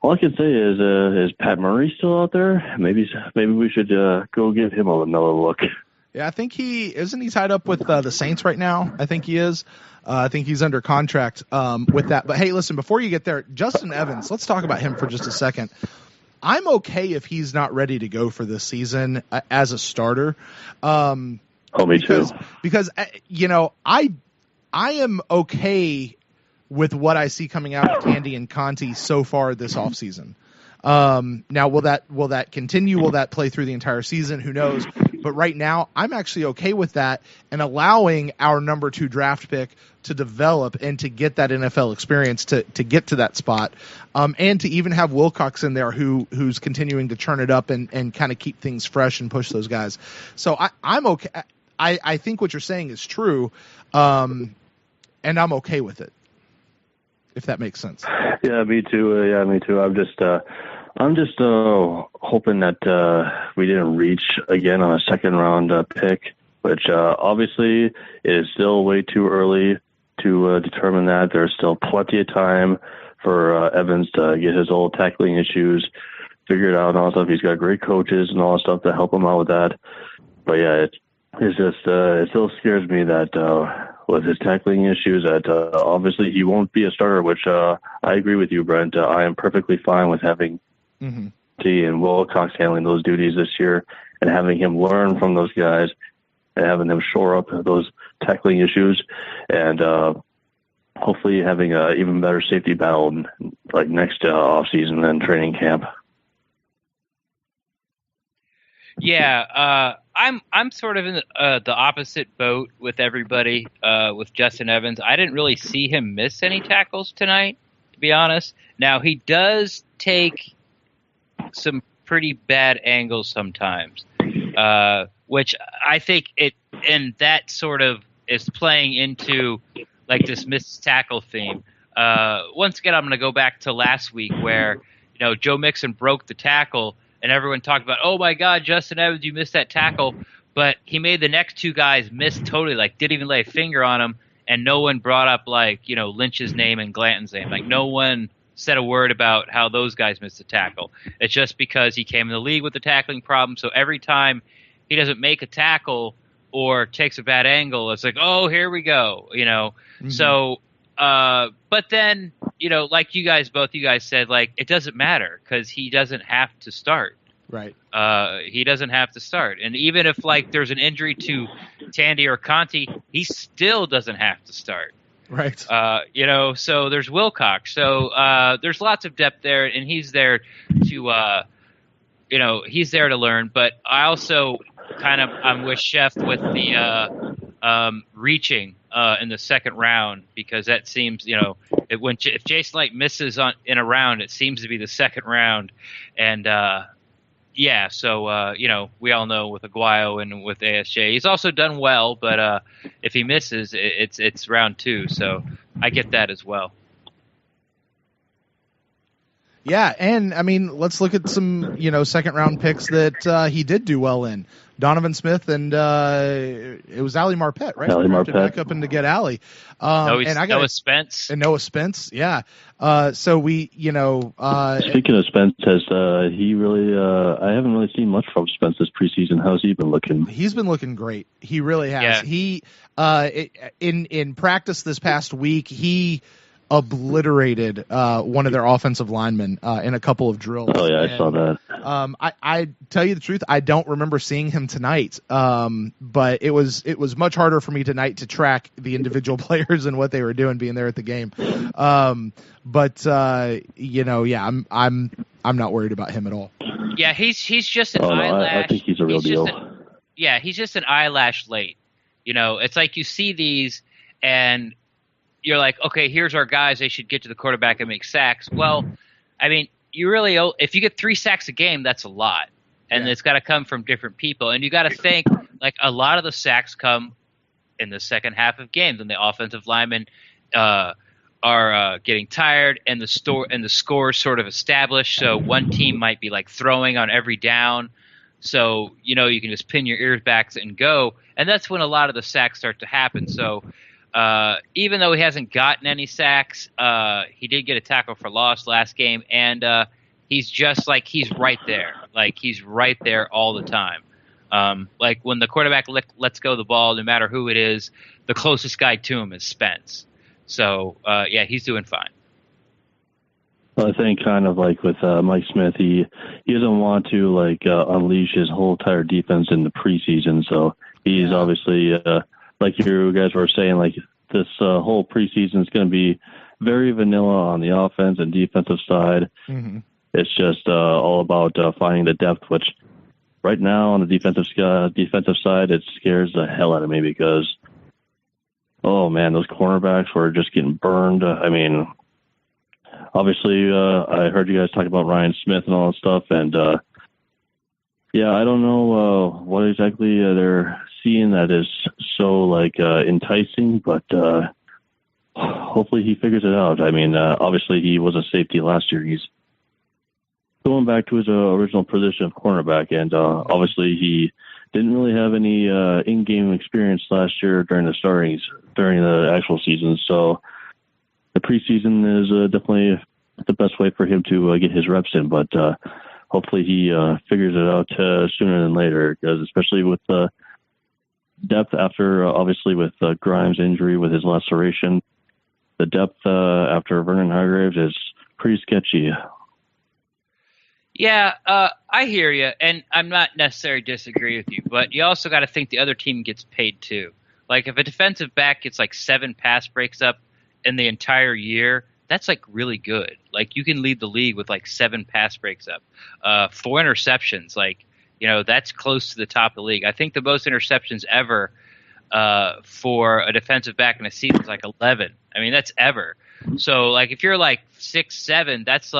all I can say is Pat Murray still out there? Maybe we should go give him another look.
Yeah, I think isn't he tied up with the Saints right now? I think he is. I think he's under contract with that. But hey, listen, before you get there, Justin Evans, let's talk about him for just a second. I'm okay if he's not ready to go for this season as a starter.
Me too.
Because I am okay with what I see coming out of Tandy and Conti so far this offseason. Now, will that continue? Will that play through the entire season? Who knows? But right now, I'm actually okay with that and allowing our number 2 draft pick to develop and to get that NFL experience to get to that spot, and to even have Wilcox in there who's continuing to churn it up and kind of keep things fresh and push those guys. So I'm okay. I think what you're saying is true, and I'm okay with it, if that makes sense.
Yeah, me too. Me too. I'm just hoping that we didn't reach again on a second round pick, which obviously is still way too early to determine that. There's still plenty of time for Evans to get his old tackling issues figured out and all that stuff. He's got great coaches and all that stuff to help him out with that. But yeah, it's just it still scares me that with his tackling issues that obviously he won't be a starter, which I agree with you, Brent. I am perfectly fine with having T and Wilcox handling those duties this year and having him learn from those guys and having them shore up those tackling issues and hopefully having an even better safety battle like next off season than training camp.
Yeah, I'm sort of in the opposite boat with everybody with Justin Evans. I didn't really see him miss any tackles tonight, to be honest. Now, he does take some pretty bad angles sometimes, which I think and that sort of is playing into like this missed tackle theme. Once again, I'm going to go back to last week where Joe Mixon broke the tackle. And everyone talked about, oh, my God, Justin Evans, you missed that tackle. But he made the next two guys miss totally, like didn't even lay a finger on him. And no one brought up, like, Lynch's name and Glanton's name. Like, no one said a word about how those guys missed the tackle. It's just because he came in the league with the tackling problem. So every time he doesn't make a tackle or takes a bad angle, it's like, oh, here we go, So, but then, like both you guys said, like, it doesn't matter because he doesn't have to start.
Right.
He doesn't have to start. And even if, like, there's an injury to Tandy or Conti, he still doesn't have to start.
Right.
So there's Wilcox. So there's lots of depth there, and he's there to, he's there to learn. But I also I'm with Chef with the reaching in the second round because that seems, if Jason Light misses in a round, it seems to be the second round. And, so, we all know with Aguayo and with ASJ, he's also done well, but if he misses, it's round two. So I get that as well.
Yeah, and I mean, let's look at some, second round picks that he did do well in. Donovan Smith and it was Ali Marpet, right?
Ali Marpet.
Back up and to get Ali.
Noah Spence.
And Noah Spence, yeah. So we,
Speaking of Spence, he really? I haven't really seen much from Spence this preseason. How's he been looking?
He's been looking great. He really has.
Yeah.
He in practice this past week, he obliterated one of their offensive linemen in a couple of drills.
Oh yeah, I saw that.
I tell you the truth, I don't remember seeing him tonight. But it was much harder for me tonight to track the individual players and what they were doing being there at the game. I'm not worried about him at all.
Yeah, he's just an eyelash.
I think he's a real deal.
He's just an eyelash late. It's like you see these and you're like, okay, here's our guys. They should get to the quarterback and make sacks. Well, I mean, if you get 3 sacks a game, that's a lot. And it's got to come from different people. And you got to think, like, a lot of the sacks come in the second half of games when the offensive linemen are getting tired and the score is sort of established. So one team might be, like, throwing on every down. So, you can just pin your ears back and go. And that's when a lot of the sacks start to happen. So, even though he hasn't gotten any sacks, he did get a tackle for loss last game, and he's just like he's right there. Like he's right there all the time. Like when the quarterback lets go of the ball, no matter who it is, the closest guy to him is Spence. So he's doing fine.
I think kind of like with Mike Smith, he doesn't want to unleash his whole entire defense in the preseason. So he's obviously. Like you guys were saying, like this whole preseason is going to be very vanilla on the offense and defensive side. Mm-hmm. It's just all about finding the depth, which right now on the defensive side, it scares the hell out of me because, oh man, those cornerbacks were just getting burned. I mean, obviously, I heard you guys talk about Ryan Smith and all that stuff, and I don't know what exactly they're seeing that is so like enticing, but hopefully he figures it out. I mean, obviously he was a safety last year. He's going back to his original position of cornerback, and obviously he didn't really have any in-game experience last year during the actual season. So the preseason is definitely the best way for him to get his reps in, but hopefully he figures it out sooner than later, because especially with depth after, obviously with Grimes' injury with his laceration, the depth after Vernon Hargreaves is pretty sketchy.
Yeah, I hear you, and I'm not necessarily disagree with you, but you also got to think the other team gets paid too. Like if a defensive back gets like 7 pass breaks up in the entire year, that's like really good. Like you can lead the league with like 7 pass breaks up, 4 interceptions. Like, you know, that's close to the top of the league. I think the most interceptions ever for a defensive back in a season is like 11. I mean, that's ever. So like if you're like 6-7, that's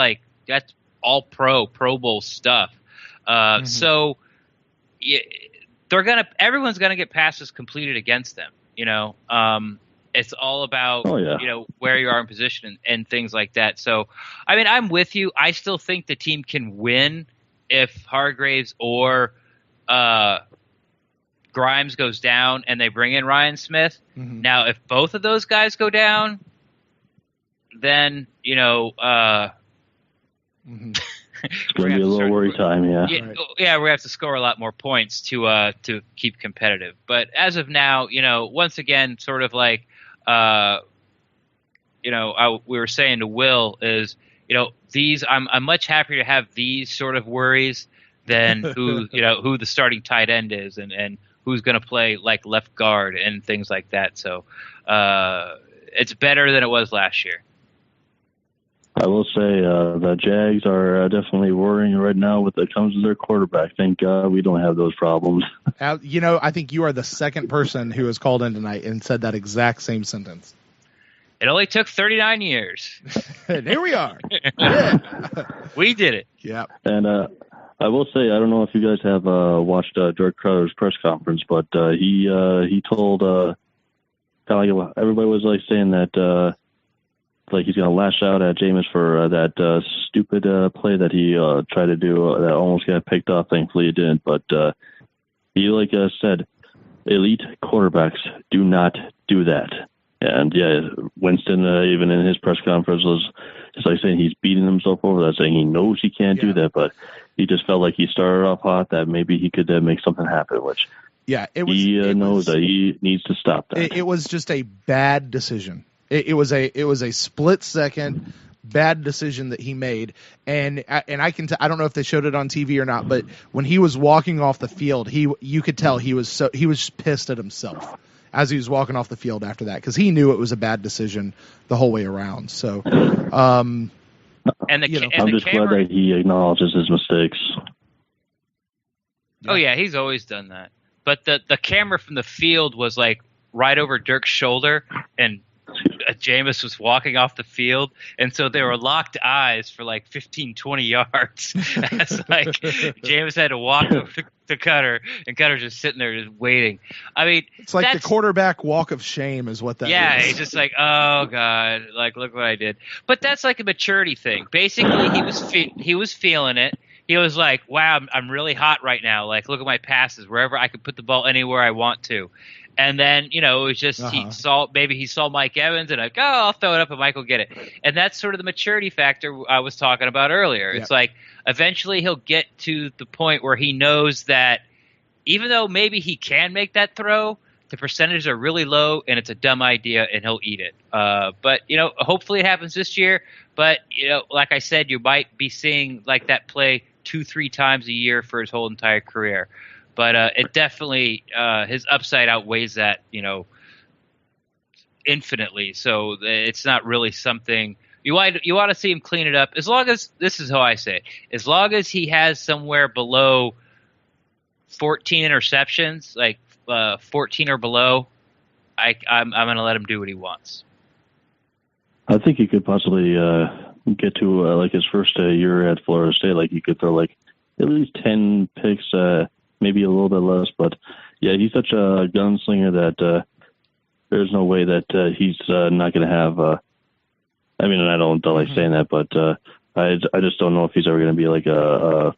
all Pro Bowl stuff. So everyone's gonna get passes completed against them. You know, it's all about you know where you are in position and things like that. So, I mean, I'm with you. I still think the team can win if Hargreaves or Grimes goes down and they bring in Ryan Smith. Now, if both of those guys go down, then you know.
It's going to be a little worry time, yeah.
Yeah, we have to score a lot more points to keep competitive. But as of now, you know, once again, sort of like, you know, we were saying to Will is, you know, I'm much happier to have these sort of worries than who the starting tight end is and who's going to play like left guard and things like that. So it's better than it was last year.
I will say the Jags are definitely worrying right now when it comes to their quarterback. Thank God we don't have those problems.
You know, I think you are the second person who has called in tonight and said that exact same sentence.
It only took 39 years.
And here we are. Yeah.
We did it.
Yeah.
And I will say, I don't know if you guys have watched Dirk Crowder's press conference, but he told kind of like everybody was like saying that like he's going to lash out at Jameis for that stupid play that he tried to do that almost got picked off. Thankfully it didn't. But he said, elite quarterbacks do not do that. And yeah, Winston, even in his press conference, was just like saying he's beating himself over that, saying he knows he can't do that, but he just felt like he started off hot that maybe he could make something happen, which he knows that he needs to stop that.
It was just a bad decision. It was a split second bad decision that he made, and I don't know if they showed it on TV or not, but when he was walking off the field, you could tell he was pissed at himself as he was walking off the field after that, because he knew it was a bad decision the whole way around. So,
I'm just glad that he acknowledges his mistakes.
Oh yeah, he's always done that. But the camera from the field was like right over Dirk's shoulder, and Jameis was walking off the field, and so they were locked eyes for like 15, 20 yards. As like Jameis had to walk over to Cutter, and Cutter's just sitting there just waiting. I mean,
it's like the quarterback walk of shame is what that is.
Yeah, he's just like, oh God, like look what I did. But that's like a maturity thing. Basically, he was feeling it. He was like, wow, I'm really hot right now. Like, look at my passes, wherever I could put the ball anywhere I want to. And then, you know, it was just he saw Mike Evans and like, oh, I'll throw it up and Mike will get it. And that's sort of the maturity factor I was talking about earlier. It's like eventually he'll get to the point where he knows that even though maybe he can make that throw, the percentages are really low and it's a dumb idea and he'll eat it. But, you know, hopefully it happens this year. But, you know, like I said, you might be seeing like that play 2-3 times a year for his whole entire career. But it definitely his upside outweighs that, you know, infinitely. So it's not really something you want to see him clean it up. As long as this is how I say it, as long as he has somewhere below 14 interceptions, like 14 or below, I'm going to let him do what he wants.
I think he could possibly get to like his first year at Florida State. Like he could throw like at least 10 picks. Maybe a little bit less, but Yeah, he's such a gunslinger that there's no way that he's not going to have. I mean, and I don't like saying that, but I just don't know if he's ever going to be like a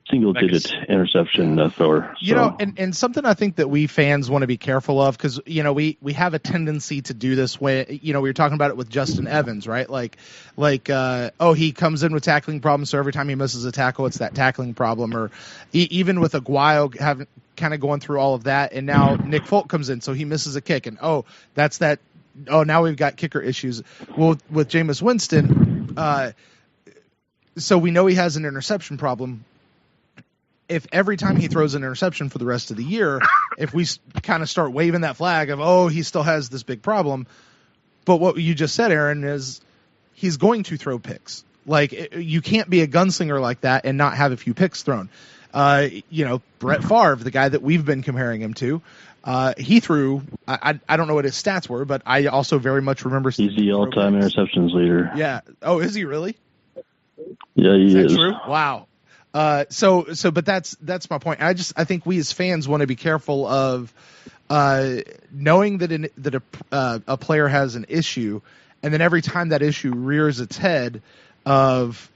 single-digit interception thrower.
You know, and something I think that we fans want to be careful of, because, you know, we have a tendency to do this when, you know, we were talking about it with Justin Evans, right? Like, he comes in with tackling problems, so every time he misses a tackle, it's that tackling problem. Or even with Aguayo having kind of going through all of that, and now Nick Folk comes in, so he misses a kick, and that's that. Oh, now we've got kicker issues. Well, with Jameis Winston, so we know he has an interception problem. If every time he throws an interception for the rest of the year, if we kind of start waving that flag of, he still has this big problem. But what you just said, Aaron, is he's going to throw picks. Like, you can't be a gunslinger like that and not have a few picks thrown. You know, Brett Favre, the guy that we've been comparing him to, he threw, I don't know what his stats were, but I also very much remember.
He's the all-time interceptions leader.
Yeah. Oh, is he really?
Yeah, he is.
Is that true? Wow. But that's my point. I think we as fans want to be careful of knowing that a player has an issue, and then every time that issue rears its head, of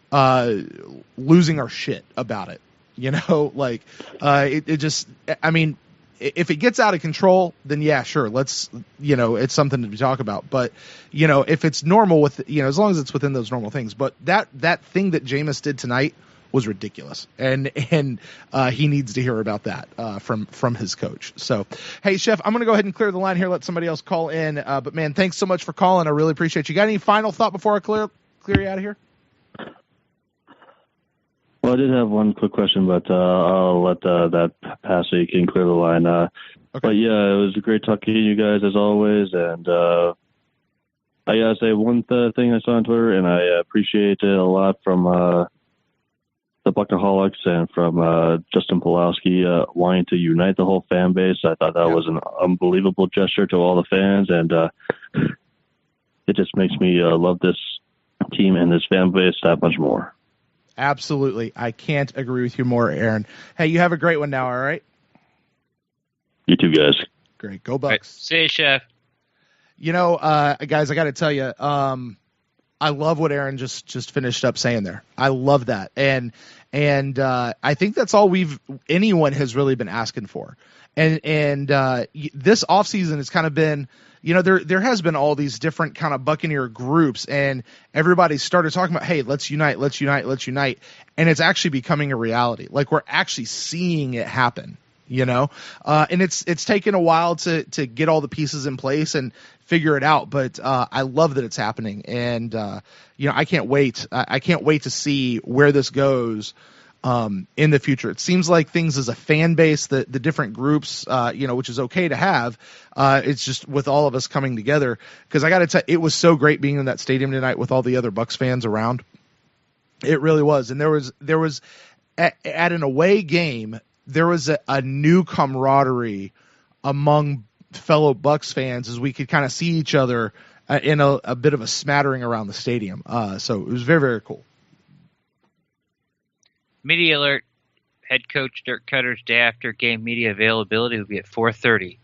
losing our shit about it. You know, like it just. I mean, if it gets out of control, then yeah, sure, let's, you know, it's something to talk about. But, you know, if it's normal with, you know, as long as it's within those normal things. But that thing that Jameis did tonight was ridiculous, and he needs to hear about that from his coach. So, hey, Chef, I'm going to go ahead and clear the line here, let somebody else call in. But man, thanks so much for calling. I really appreciate you. Got any final thought before I clear you out of here?
Well, I did have one quick question, but I'll let that pass so you can clear the line. Okay. But yeah, it was great talking to you guys as always, and I gotta say one thing I saw on Twitter, and I appreciate it a lot from the Buckaholics and from Justin Pulowski wanting to unite the whole fan base. I thought that was an unbelievable gesture to all the fans, and it just makes me love this team and this fan base that much more.
Absolutely. I can't agree with you more, Aaron. Hey, you have a great one now, all right?
You too, guys.
Great. Go Bucs.
Right. See you, Chef.
You know, guys, I got to tell you, I love what Aaron just finished up saying there. I love that. And I think that's all anyone has really been asking for. And this offseason has kind of been, you know, there has been all these different kind of Buccaneer groups, and everybody started talking about, hey, let's unite. And it's actually becoming a reality. Like, we're actually seeing it happen, you know? And it's taken a while to get all the pieces in place and figure it out. But I love that it's happening. And, you know, I can't wait. I can't wait to see where this goes in the future. It seems like things as a fan base, the different groups, you know, which is okay to have. It's just with all of us coming together, because I got to tell you, it was so great being in that stadium tonight with all the other Bucs fans around. It really was. And there was at an away game, there was a new camaraderie among fellow Bucs fans as we could kind of see each other in a bit of a smattering around the stadium. So it was very, very cool.
Media alert. Head coach Dirk Cutter's day after game media availability will be at 4:30.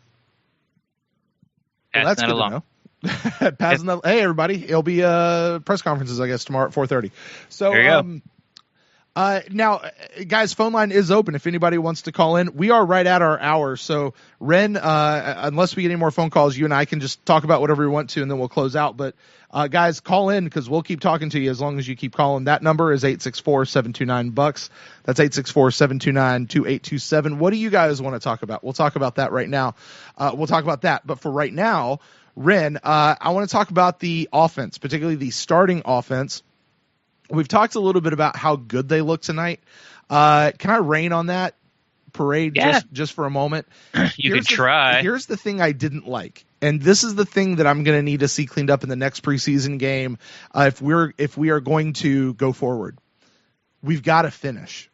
Well, that's good to know. Hey, everybody. It'll be press conferences, I guess, tomorrow at 4:30. So
there you go.
Now, guys, phone line is open if anybody wants to call in. We are right at our hour. So, Ren, unless we get any more phone calls, you and I can just talk about whatever we want to, and then we'll close out. But, guys, call in, because we'll keep talking to you as long as you keep calling. That number is 864-729-BUCKS. That's 864-729-2827. What do you guys want to talk about? We'll talk about that right now. We'll talk about that. But for right now, Ren, I want to talk about the offense, particularly the starting offense. We've talked a little bit about how good they look tonight. Can I rain on that parade just for a moment?
You can try.
Here's the thing I didn't like, and this is the thing that I'm going to need to see cleaned up in the next preseason game if we are going to go forward. We've got to finish.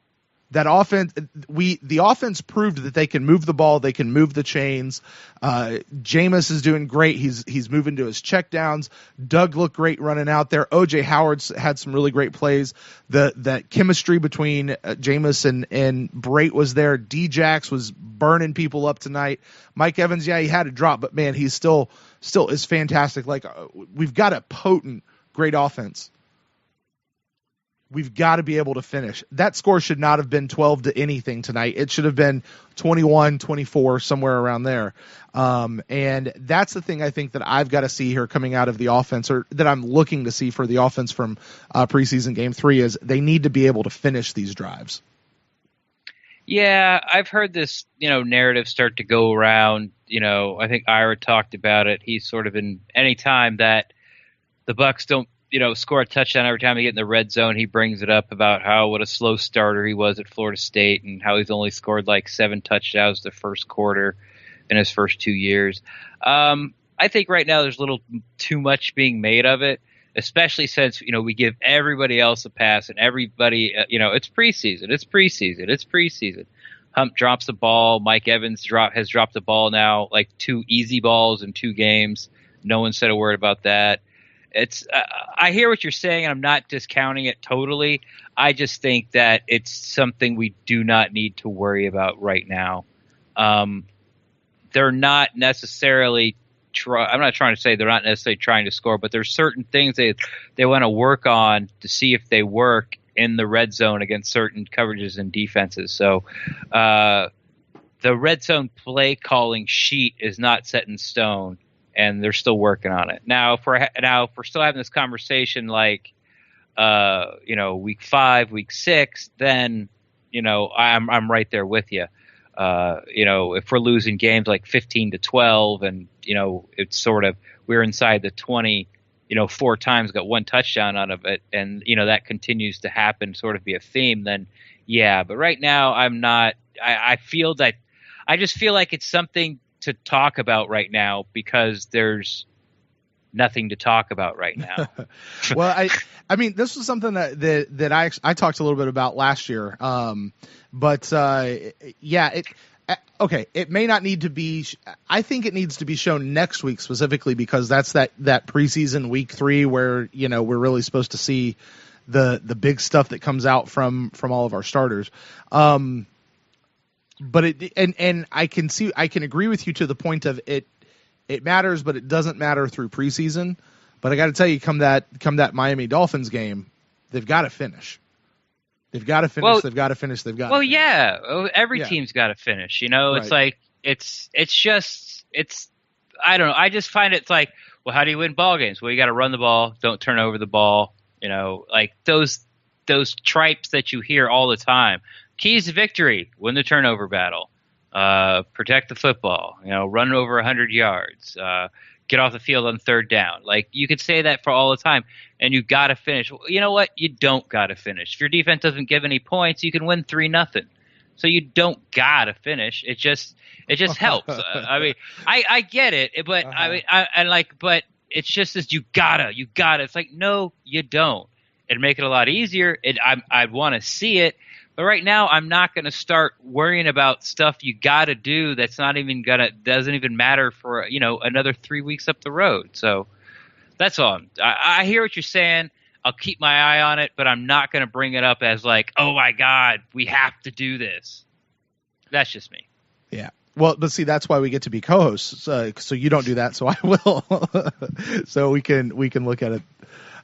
That offense, the offense proved that they can move the ball, they can move the chains. Jameis is doing great. He's moving to his checkdowns. Doug looked great running out there. OJ Howard's had some really great plays. That chemistry between Jameis and Brait was there. D-Jax was burning people up tonight. Mike Evans, yeah, he had a drop, but man, he's still is fantastic. Like, we've got a potent, great offense. We've got to be able to finish. That score should not have been 12 to anything tonight. It should have been 21, 24, somewhere around there. And that's the thing I think that I've got to see here coming out of the offense, or that I'm looking to see for the offense from preseason game 3, is they need to be able to finish these drives.
Yeah, I've heard this, narrative start to go around. I think Ira talked about it. He's sort of in any time that the Bucs don't, score a touchdown every time they get in the red zone, he brings it up about what a slow starter he was at Florida State and how he's only scored like 7 touchdowns the first quarter in his first 2 years. I think right now there's a little too much being made of it, especially since, we give everybody else a pass and everybody, it's preseason. Hump drops the ball. Mike Evans has dropped the ball now, like 2 easy balls in 2 games. No one said a word about that. I hear what you're saying, and I'm not discounting it totally. I just think that it's something we do not need to worry about right now. They're not necessarily I'm not trying to say they're not necessarily trying to score, but there's certain things they want to work on to see if they work in the red zone against certain coverages and defenses. So the red zone play calling sheet is not set in stone, and they're still working on it. Now, if we're still having this conversation like, week 5, week 6, then, I'm right there with you. If we're losing games like 15-12 and, it's sort of, we're inside the 20, 4 times, got 1 touchdown out of it. And, that continues to happen, sort of be a theme, then yeah. But right now I'm not, I just feel like it's something to talk about right now because there's nothing to talk about right now.
Well, I mean, this was something that I talked a little bit about last year. It may not need to be. I think it needs to be shown next week specifically because that's that preseason week 3 where we're really supposed to see the big stuff that comes out from all of our starters. But I can agree with you to the point of it matters, but it doesn't matter through preseason. But I got to tell you, come that Miami Dolphins game, they've got to finish. They've got to finish.
Well,
they've got to finish.
Yeah. Every team's got to finish.
Right.
It's like I don't know. I just find it's like, well, how do you win ball games? Well, you got to run the ball, don't turn over the ball. Like those tripes that you hear all the time. Keys to victory: win the turnover battle, protect the football, run over 100 yards, get off the field on 3rd down. Like, you could say that for all the time, and you got to finish. Well, you know what? You don't got to finish. If your defense doesn't give any points, you can win 3-0. So you don't got to finish. It just helps. I mean, I get it, but but it's just this, you gotta. It's like, no, you don't. It'd make it a lot easier. I'd want to see it. But right now, I'm not going to start worrying about stuff you got to do that's not even doesn't even matter for another 3 weeks up the road. So that's all. I hear what you're saying. I'll keep my eye on it, but I'm not going to bring it up as like, oh my God, we have to do this. That's just me.
Yeah. Well, but see, that's why we get to be co-hosts. So you don't do that, so I will. So we can look at it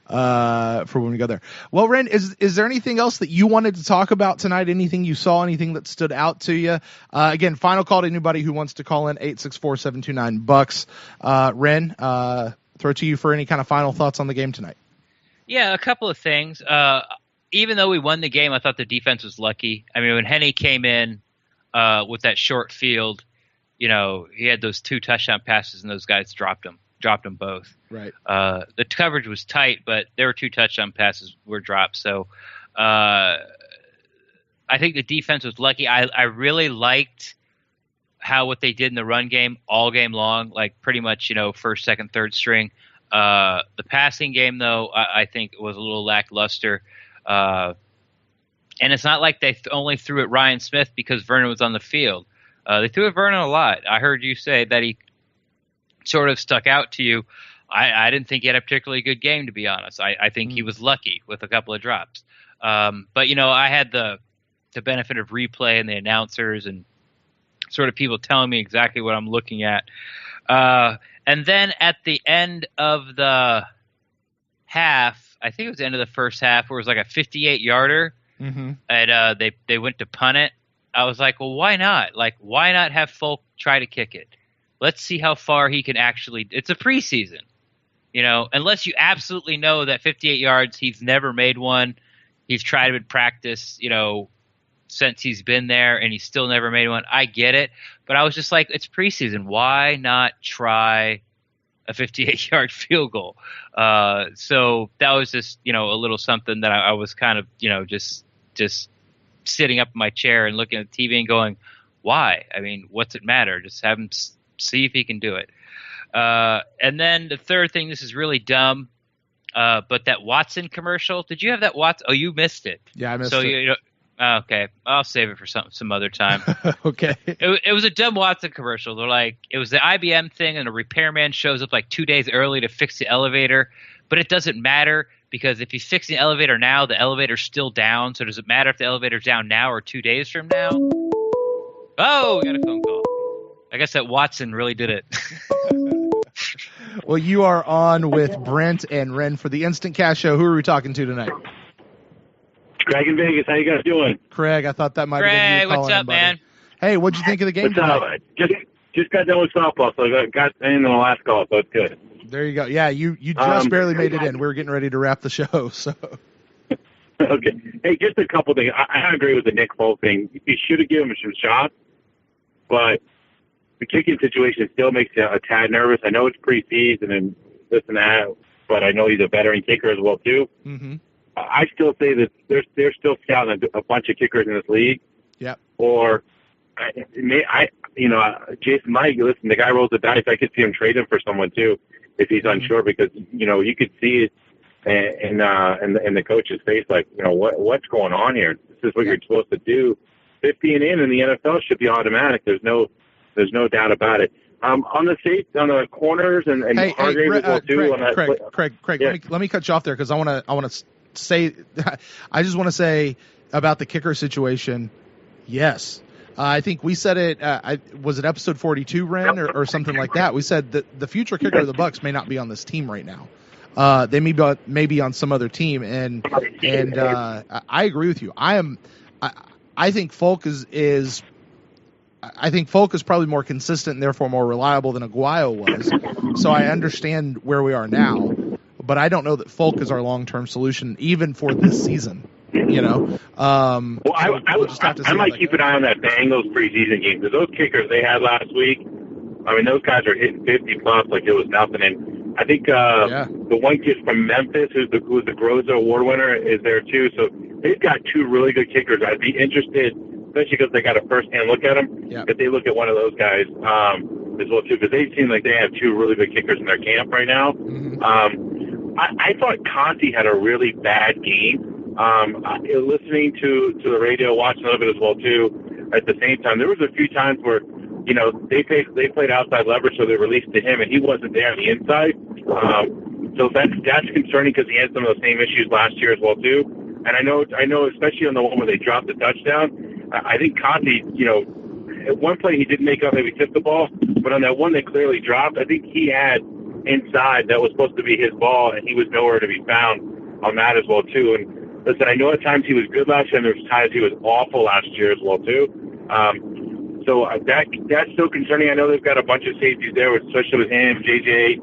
for when we go there. Well, Ren, is there anything else that you wanted to talk about tonight? Anything you saw? Anything that stood out to you? Again, final call to anybody who wants to call in, 864-729-BUCS. Ren, throw it to you for any kind of final thoughts on the game tonight.
Yeah, a couple of things. Even though we won the game, I thought the defense was lucky. I mean, when Henne came in with that short field, he had those 2 touchdown passes, and those guys dropped them both.
Right.
The coverage was tight, but there were 2 touchdown passes were dropped. So I think the defense was lucky. I really liked what they did in the run game all game long, like pretty much, first, second, third string. The passing game, though, I think was a little lackluster. And it's not like they only threw at Ryan Smith because Vernon was on the field. They threw at Vernon a lot. I heard you say that he sort of stuck out to you. I didn't think he had a particularly good game, to be honest. I think he was lucky with a couple of drops. But, I had the benefit of replay and the announcers and sort of people telling me exactly what I'm looking at. And then at the end of the half, I think it was the end of the first half, where it was like a 58-yarder, and they went to punt it. I was like, well, why not? Like, why not have Folk try to kick it? Let's see how far he can actually – it's a preseason. Unless you absolutely know that 58 yards, he's never made one. He's tried it in practice, since he's been there, and he's still never made one. I get it. But I was just like, it's preseason. Why not try a 58-yard field goal? So that was just, a little something that I was kind of, just sitting up in my chair and looking at the TV and going, why? I mean, what's it matter? Just have him see if he can do it. And then the third thing, this is really dumb, but that Watson commercial, did you have that Watson? Oh, you missed it.
Yeah, I missed it.
Okay, I'll save it for some other time.
Okay.
It was a dumb Watson commercial. They're like, it was the IBM thing, and a repairman shows up like 2 days early to fix the elevator, but it doesn't matter because if he's fixing the elevator now, the elevator's still down. So does it matter if the elevator's down now or 2 days from now? Oh, we got a phone call. I guess that Watson really did it.
Well, you are on with Brent and Ren for the InstantCast show. Who are we talking to tonight?
Craig in Vegas. How you guys doing?
Craig, I thought that might have been you calling.
What's up,
in, buddy.
man?
Hey, what'd you think of the game tonight?
Just got done with softball, so I got in the last call, so it's good.
There you go. Yeah, you just barely made it in. We were getting ready to wrap the show, so.
Okay. Hey, just a couple things. I agree with the Nick Folk thing. You should have given him some shots, but the kicking situation still makes you a tad nervous. I know it's preseason and this and that, but I know he's a veteran kicker as well, too.
Mm-hmm.
I still say that they're still scouting a bunch of kickers in this league.
Yep.
Or, Jason Mike, listen, the guy rolls the dice. I could see him trade him for someone too if he's unsure because you could see it in the coach's face, like what's going on here? This is what you're supposed to do. 50 and in the NFL should be automatic. There's no doubt about it. On the corners and Hargrave as well too.
Craig,
yeah.
let me cut you off there because I want to say, I just want to say about the kicker situation. Yes. I think we said it, was it episode 42, Ren, or something like that? We said that the future kicker of the Bucs may not be on this team right now. They may be on some other team, and I agree with you. I think Folk is probably more consistent and therefore more reliable than Aguayo was. So I understand where we are now, but I don't know that Folk is our long-term solution even for this season.
Well, I might keep an eye on that Bengals preseason game because those kickers they had last week. I mean, those guys are hitting 50 plus like it was nothing. And I think the one kid from Memphis, who's the Groza Award winner, is there too. So they've got two really good kickers. I'd be interested, especially because they got a first-hand look at them.
Yeah.
If they look at one of those guys as well too, because they seem like they have two really good kickers in their camp right now. Mm-hmm. I thought Conti had a really bad game. Listening to the radio, watching a little bit as well too. At the same time, there was a few times where they played outside leverage, so they released to him, and he wasn't there on the inside. So that's concerning because he had some of the same issues last year as well too. And I know, especially on the one where they dropped the touchdown, I think Conti, at one play he didn't make up, maybe tipped the ball, but on that one they clearly dropped, I think he had inside that was supposed to be his ball, and he was nowhere to be found on that as well too. And listen, I know at times he was good last year, and there's times he was awful last year as well too. So that's still concerning. I know they've got a bunch of safeties there, especially with him, JJ.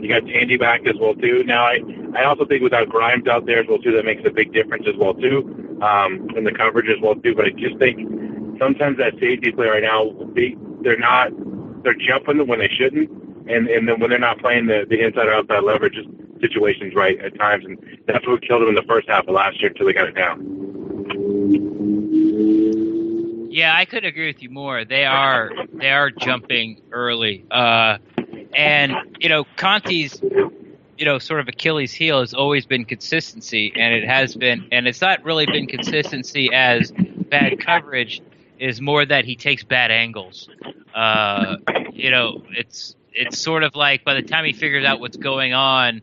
You got Tandy back as well too. Now I also think without Grimes out there as well too, that makes a big difference as well too, in the coverage as well too. But I just think sometimes that safety play right now, they're jumping when they shouldn't, and then when they're not playing the inside or outside leverage situations right at times, and that's what killed them in the first half of last year until they got it down.
Yeah, I couldn't agree with you more. They are jumping early. And, Conti's, sort of Achilles heel has always been consistency, and it has been, and it's not really been consistency as bad coverage, is more that he takes bad angles. It's sort of like by the time he figures out what's going on,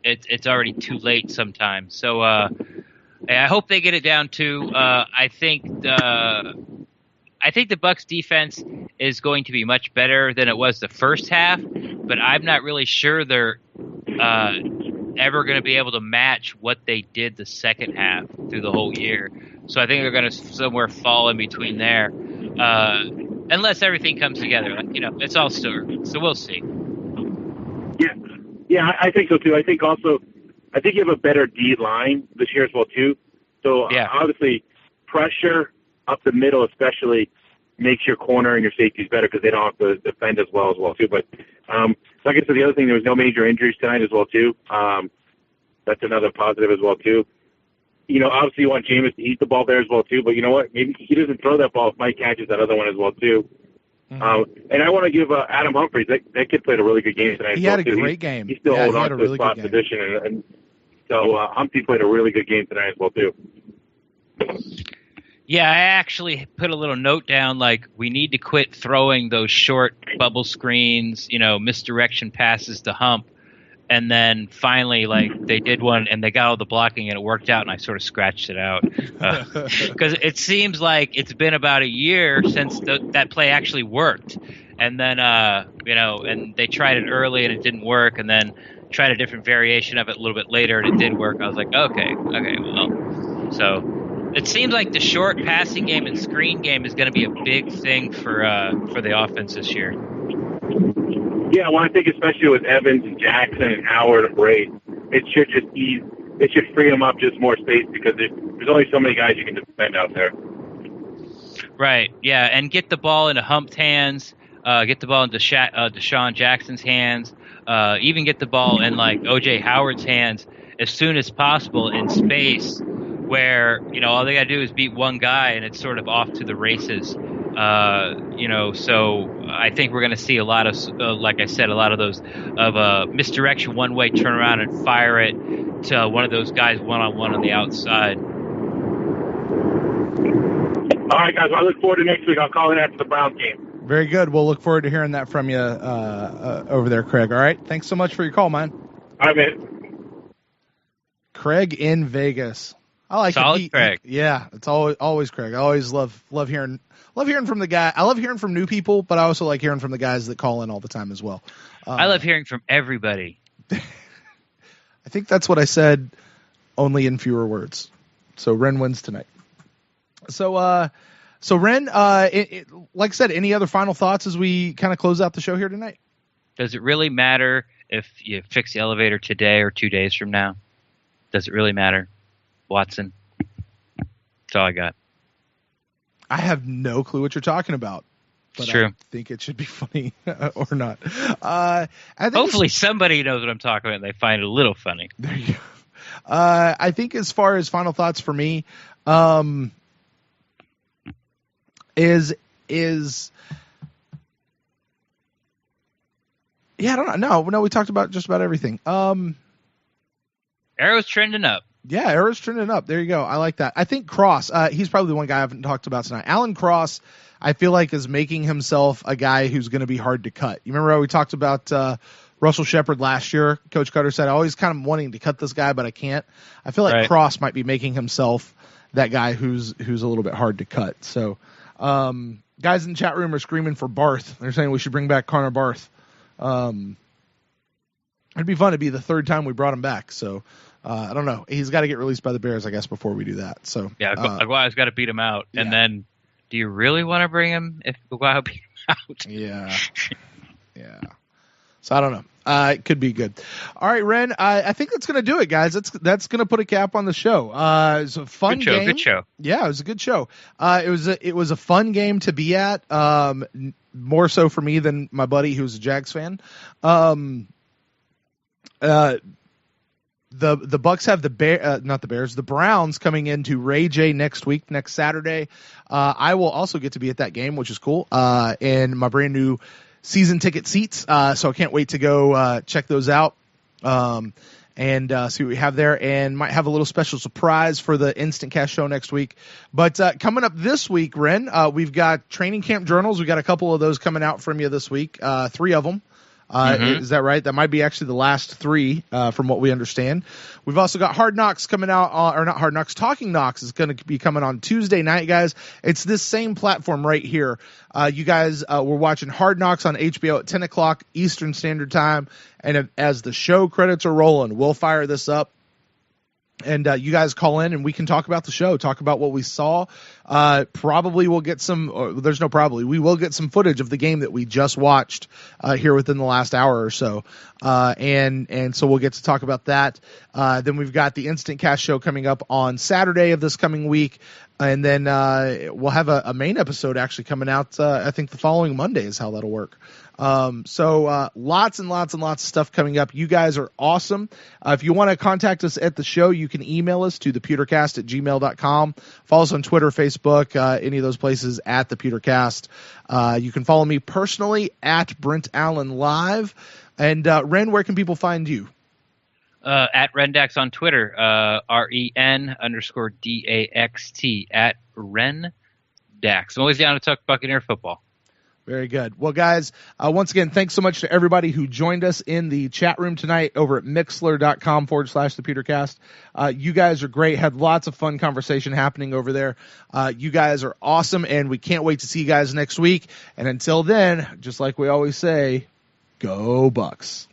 it's already too late sometimes. So I hope they get it down to. I think the Bucs defense is going to be much better than it was the first half, but I'm not really sure they're ever going to be able to match what they did the second half through the whole year. So I think they're going to somewhere fall in between there, unless everything comes together. It's all stir. So we'll see.
Yeah, I think so too. I think you have a better D line this year as well too. So obviously, pressure up the middle especially makes your corner and your safeties better because they don't have to defend as well too. But like I said, the other thing, there was no major injuries tonight as well too. That's another positive as well too. Obviously you want Jameis to eat the ball there as well too. But you know what? Maybe he doesn't throw that ball if Mike catches that other one as well too. Mm-hmm. And I want to give Adam Humphries, that kid played a really good game tonight.
He had a great game.
He's still holding on to his spot position, and so Humphries played a really good game tonight as well too.
Yeah, I actually put a little note down like we need to quit throwing those short bubble screens, misdirection passes to Hump. And then finally, they did one and they got all the blocking and it worked out, and I sort of scratched it out. Because it seems like it's been about a year since that play actually worked. And then, and they tried it early and it didn't work, and then tried a different variation of it a little bit later and it did work. I was like, okay, well. So it seems like the short passing game and screen game is going to be a big thing for the offense this year.
Yeah, well, I think especially with Evans and Jackson and Howard and Braid, it should just ease. It should free them up just more space because there's only so many guys you can defend out there.
Right. Yeah, and get the ball into Hump's hands. Get the ball into Deshaun Jackson's hands. Even get the ball in O.J. Howard's hands as soon as possible in space, where all they got to do is beat one guy and it's sort of off to the races. So I think we're going to see a lot of, like I said, a lot of those misdirection, one-way turn around and fire it to one of those guys one-on-one on the outside.
All right, guys. I look forward to next week. I'll call in after the Browns game.
Very good. We'll look forward to hearing that from you over there, Craig. All right. Thanks so much for your call, man.
All right, man.
Craig in Vegas. I like
Solid Craig.
Yeah, it's always Craig. I always love hearing from the guy. I love hearing from new people, but I also like hearing from the guys that call in all the time as well.
I love hearing from everybody.
I think that's what I said, only in fewer words. So Ren wins tonight. So Ren, like I said, any other final thoughts as we kind of close out the show here tonight?
Does it really matter if you fix the elevator today or 2 days from now? Does it really matter, Watson? That's all I got.
I have no clue what you're talking about. But
it's true.
I think it should be funny or not.
Hopefully somebody knows what I'm talking about and they find it a little funny.
There you go. I think as far as final thoughts for me, is yeah, I don't know. No, we talked about just about everything.
Arrow's trending up.
Yeah, Arrow's trending up. There you go. I like that. I think Cross, he's probably the one guy I haven't talked about tonight. Alan Cross, I feel like, is making himself a guy who's going to be hard to cut. You remember how we talked about Russell Shepard last year? Coach Cutter said, I always kind of wanting to cut this guy, but I can't. I feel like Cross might be making himself that guy who's a little bit hard to cut. So guys in the chat room are screaming for Barth. They're saying we should bring back Connor Barth. It'd be fun to be the third time we brought him back. So I don't know. He's got to get released by the Bears, I guess, before we do that. So
yeah, Aguayo's got to beat him out. Yeah. And then do you really want to bring him if Aguayo beat him out?
Yeah. Yeah. So I don't know. It could be good. All right, Ren. I think that's going to do it, guys. That's going to put a cap on the show. It was a fun game.
Good show.
Yeah, it was a good show. It was a fun game to be at. More so for me than my buddy who's a Jags fan. The Bucs have the Browns coming into Ray J next Saturday. I will also get to be at that game, which is cool. In my brand new season ticket seats. So I can't wait to go check those out. And see what we have there, and might have a little special surprise for the Instant Cast show next week. But coming up this week, Ren, we've got training camp journals. We got a couple of those coming out from you this week, 3 of them. Is that right? That might be actually the last 3 from what we understand. We've also got Hard Knocks coming out, or not Hard Knocks, Talking Knocks is going to be coming on Tuesday night, guys. It's this same platform right here. You guys were watching Hard Knocks on HBO at 10 o'clock Eastern Standard Time. And as the show credits are rolling, we'll fire this up. And you guys call in and we can talk about the show, talk about what we saw. Probably we'll get we will get some footage of the game that we just watched here within the last hour or so. And so we'll get to talk about that. Then we've got the Instant Cast show coming up on Saturday of this coming week. And then we'll have a main episode actually coming out, I think the following Monday is how that'll work. So lots and lots and lots of stuff coming up. You guys are awesome. If you want to contact us at the show, you can email us to thepewtercast@gmail.com. Follow us on Twitter, Facebook, any of those places at thepewtercast. You can follow me personally at Brent Allen Live. And Ren, where can people find you?
At Rendax on Twitter, REN_DAXT at Rendax. I'm always down to talk Buccaneer football.
Very good. Well, guys, once again, thanks so much to everybody who joined us in the chat room tonight over at mixler.com/thepewtercast. You guys are great. Had lots of fun conversation happening over there. You guys are awesome, and we can't wait to see you guys next week. And until then, just like we always say, go Bucs.